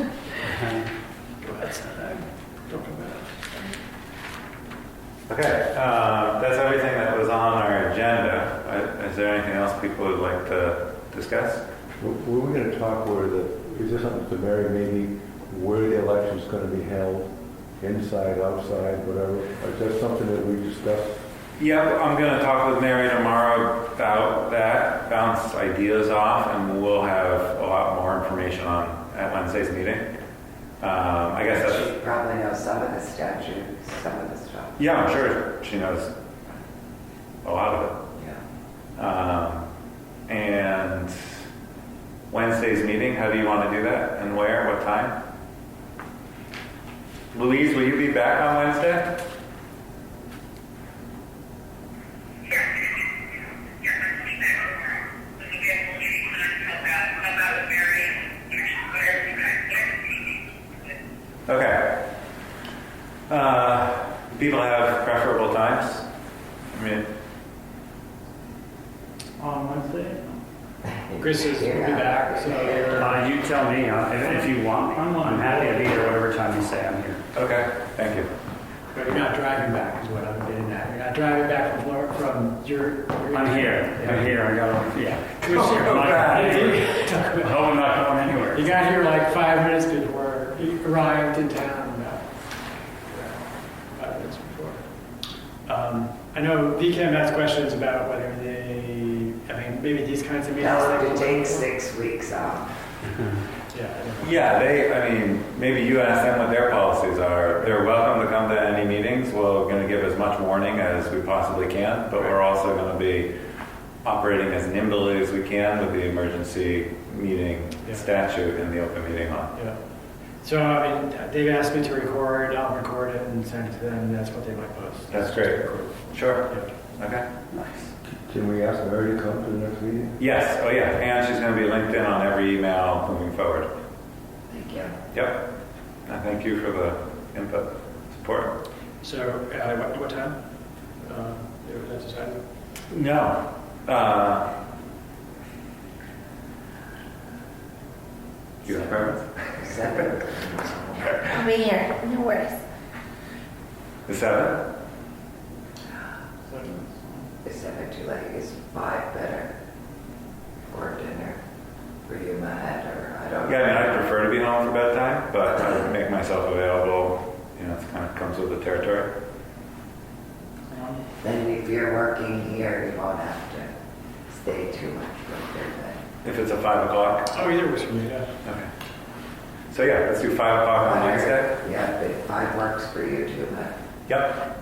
H: ahead, son. Don't come back.
A: Okay, that's everything that was on our agenda. Is there anything else people would like to discuss?
F: Were we going to talk is there something to Mary, maybe where the election's going to be held? Inside, outside, whatever? Is that something that we discussed?
A: Yep, I'm going to talk with Mary tomorrow about that, bounce ideas off, and we'll have a lot more information at Wednesday's meeting. I guess that's...
E: She probably knows some of the statutes, some of the stuff.
A: Yeah, I'm sure she knows a lot of it.
E: Yeah.
A: And Wednesday's meeting, how do you want to do that? And where? What time? Louise, will you be back on Wednesday?
C: Sure. You're going to be back tomorrow. Let me get
A: people have preferable times? I mean,
B: On Wednesday?
H: Chris will be back, so
D: You tell me, if you want me. I'm happy to be here whatever time you say I'm here.
A: okay, thank you.
H: but you're not driving back, is what I'm getting at. You're not driving back from Florida, from your.
D: I'm here, I got, yeah.
H: Which you're
A: Oh,
H: not-
A: God.
D: I hope I'm not going anywhere.
H: You got here like 5 minutes before you arrived in town. About 5 minutes before. I know VCAM has questions about whether they, I mean, maybe these kinds of meetings.
E: Tell
H: they
E: them to
H: can-
E: take 6 weeks off.
H: Yeah.
A: Yeah, I mean, maybe you ask them what their policies are. They're welcome to come to any meetings. We're going to give as much warning as we possibly can, but we're also going to be operating as nimbly as we can with the emergency meeting
H: Yeah.
A: statute in the open meeting law.
H: Yeah. So, I mean, they've asked me to record, I'll record it and send it to them, and that's what they might post.
A: That's great. Sure.
H: Yeah.
A: Okay.
D: Nice.
F: Can we ask Mary to come to the next meeting?
A: Yes. Oh, yeah. And she's going to be linked in on every email moving forward.
E: Thank you.
A: Yep. And thank you for the input, support.
H: So, what time? Was that decided?
A: No. You have preference?
E: 7.
G: I'll be here, no worries.
A: The 7th?
E: Is 7 too late? Is 5 better for dinner for you, Matt, or I don't know?
A: Yeah, I mean, I prefer to be home for bedtime, but I would make myself available. You know, it kind of comes with the territory.
E: Then if you're working here, you won't have to stay too much with your bed.
A: If it's at 5 o'clock.
H: Oh, either works for me, yeah.
A: Okay. So yeah, let's do 5 o'clock on Wednesday.
E: Yeah, but 5 works for you too, Matt.
A: Yep.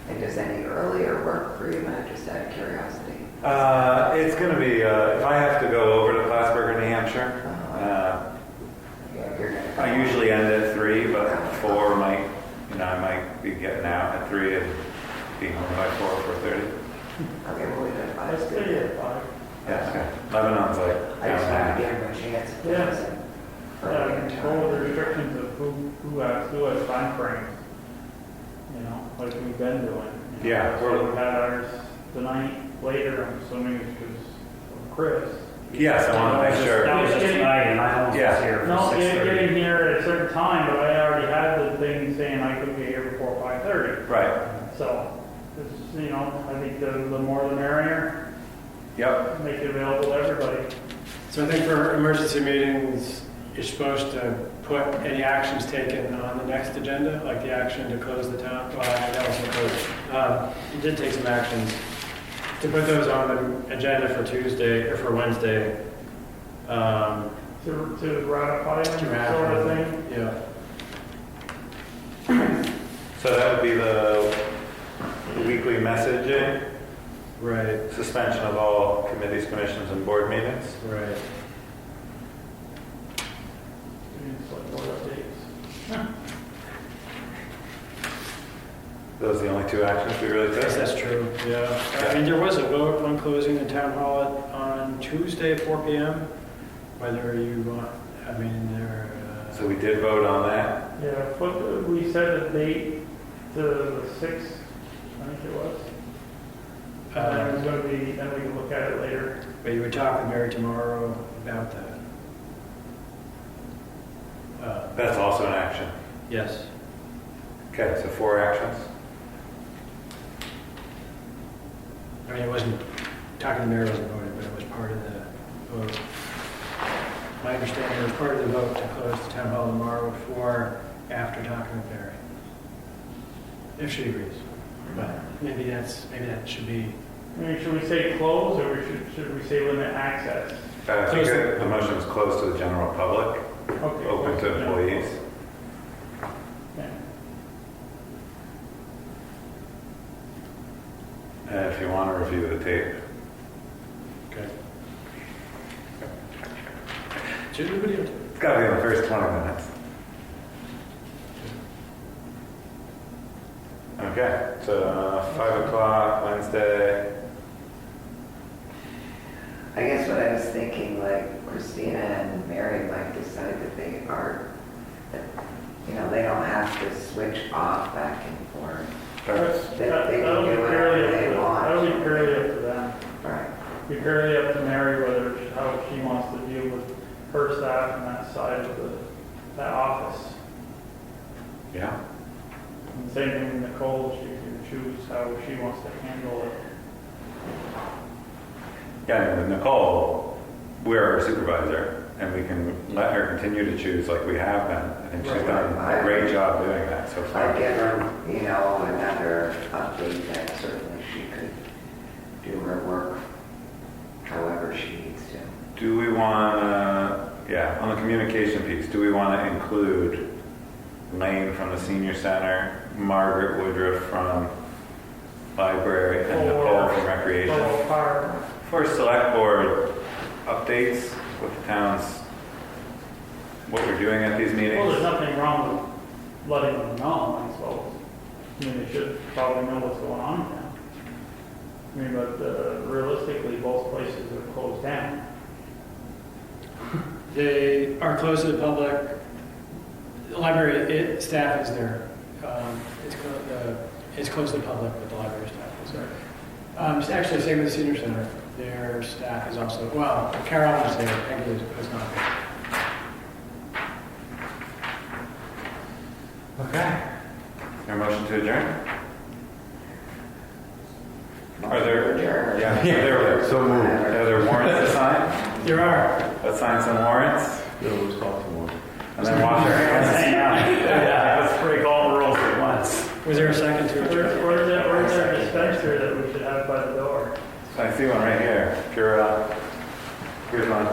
E: And does any earlier work for you, Matt, just out of curiosity?
A: It's going to be, if I have to go over to Plattsburgh or New Hampshire,
E: Yeah, you're gonna go.
A: I usually end at 3, but 4 might, I might be getting out at 3 and being home by 4 or 4:30.
E: Okay, we'll leave it at 5.
B: Let's stay at 5.
A: Yeah, okay. Lebanon's like
E: I
A: down
E: just
A: there.
E: want to give them a chance if
B: Yeah.
E: there's an earlier
B: Control the
E: time.
B: restrictions of who has time frames. Like we've been doing.
A: Yeah,
B: So we had ours tonight, later, I'm assuming it's because of Chris.
A: Yes, I want to make sure.
D: That was just tonight, and I almost was here for
B: No,
D: 6:30.
B: getting here at a certain time, but I already had the thing saying I could be here before 5:30.
A: Right.
B: So, it's, I think the more the merrier,
A: Yep.
B: make it available to everybody.
H: So I think for emergency meetings, you're supposed to put any actions taken on the next agenda, like the action to close the town. Well, that wasn't closed. You did take some actions to put those on the agenda for Tuesday or for Wednesday.
B: To ratify them,
H: To
B: sort
H: ratify
B: of
H: them.
B: thing.
H: Yeah.
A: So that would be the weekly messaging,
H: Right.
A: suspension of all committees, commissions, and board meetings.
H: Right.
B: Doing select board updates.
A: Those are the only 2 actions we really
H: Yes,
A: took.
H: that's true. Yeah. I mean, there was a vote on closing the town hall on Tuesday at 4 p.m. Whether you want, I mean, there.
A: So we did vote on that.
B: Yeah, we set a date to the 6th, I think it was. And then it was going to be, then we can look at it later.
H: But you would talk with Mary tomorrow about that.
A: That's also an action.
H: Yes.
A: Okay, so 4 actions.
H: I mean, it wasn't, talking to Mary wasn't voted, but it was part of the vote. My understanding, it was part of the vote to close the town hall tomorrow before, after talking with Mary. If she agrees. But maybe that should be,
B: I mean, should we say close or should we say limit access?
A: I think the motion is closed to the general public,
B: Okay.
A: open to employees.
B: Yeah.
A: And if you want to review the tape.
H: okay. Should we video?
A: It's got to be in the first 20 minutes. Okay, so 5 o'clock Wednesday.
E: I guess what I was thinking, like Christina and Mary might decide that they are, that you know, they don't have to switch off back and forth.
A: That's-
E: They can
B: That'll be
E: do
B: purely
E: whatever
B: up
E: they
B: to,
E: want.
B: that'll be purely up to them.
E: Right.
B: Be purely up to Mary whether, how she wants to deal with her staff and that side of that office.
A: Yeah.
B: And same thing with Nicole, she can choose how she wants to handle it.
A: Yeah, and with Nicole, we're her supervisor, and we can let her continue to choose like we have been. I think she's done a great job doing that so
E: If
A: far.
E: I give her, you know, another update, then certainly she could do her work however she needs to.
A: Do we want to, yeah, on the communication piece, do we want to include Lane from the senior center, Margaret Woodruff from library, and Nicole from recreation?
B: So far,
A: For select board updates with the towns, what we're doing at these
B: well, there's
A: meetings?
B: nothing wrong with letting them know, I suppose. I mean, they should probably know what's going on in town. I mean, but realistically, both places are closed down.
H: They are closed to the public. The library staff is there. It's closed to the public, but the library staff is there. It's actually same with the senior center. Their staff is also, well, Carol is there, Peggy is not there.
A: Okay. Is there a motion to adjourn? Are there, yeah, are there,
F: So moved.
A: are there warrants to sign?
H: There are.
A: Let's sign some warrants
F: Yeah, let's talk some more.
A: and then wash our hands.
B: Yeah.
A: Let's break all the rules at once.
H: Was there a second to adjourn?
B: Where's that dispenser that we should have by the door?
A: I see one right here. Purell. Here's one.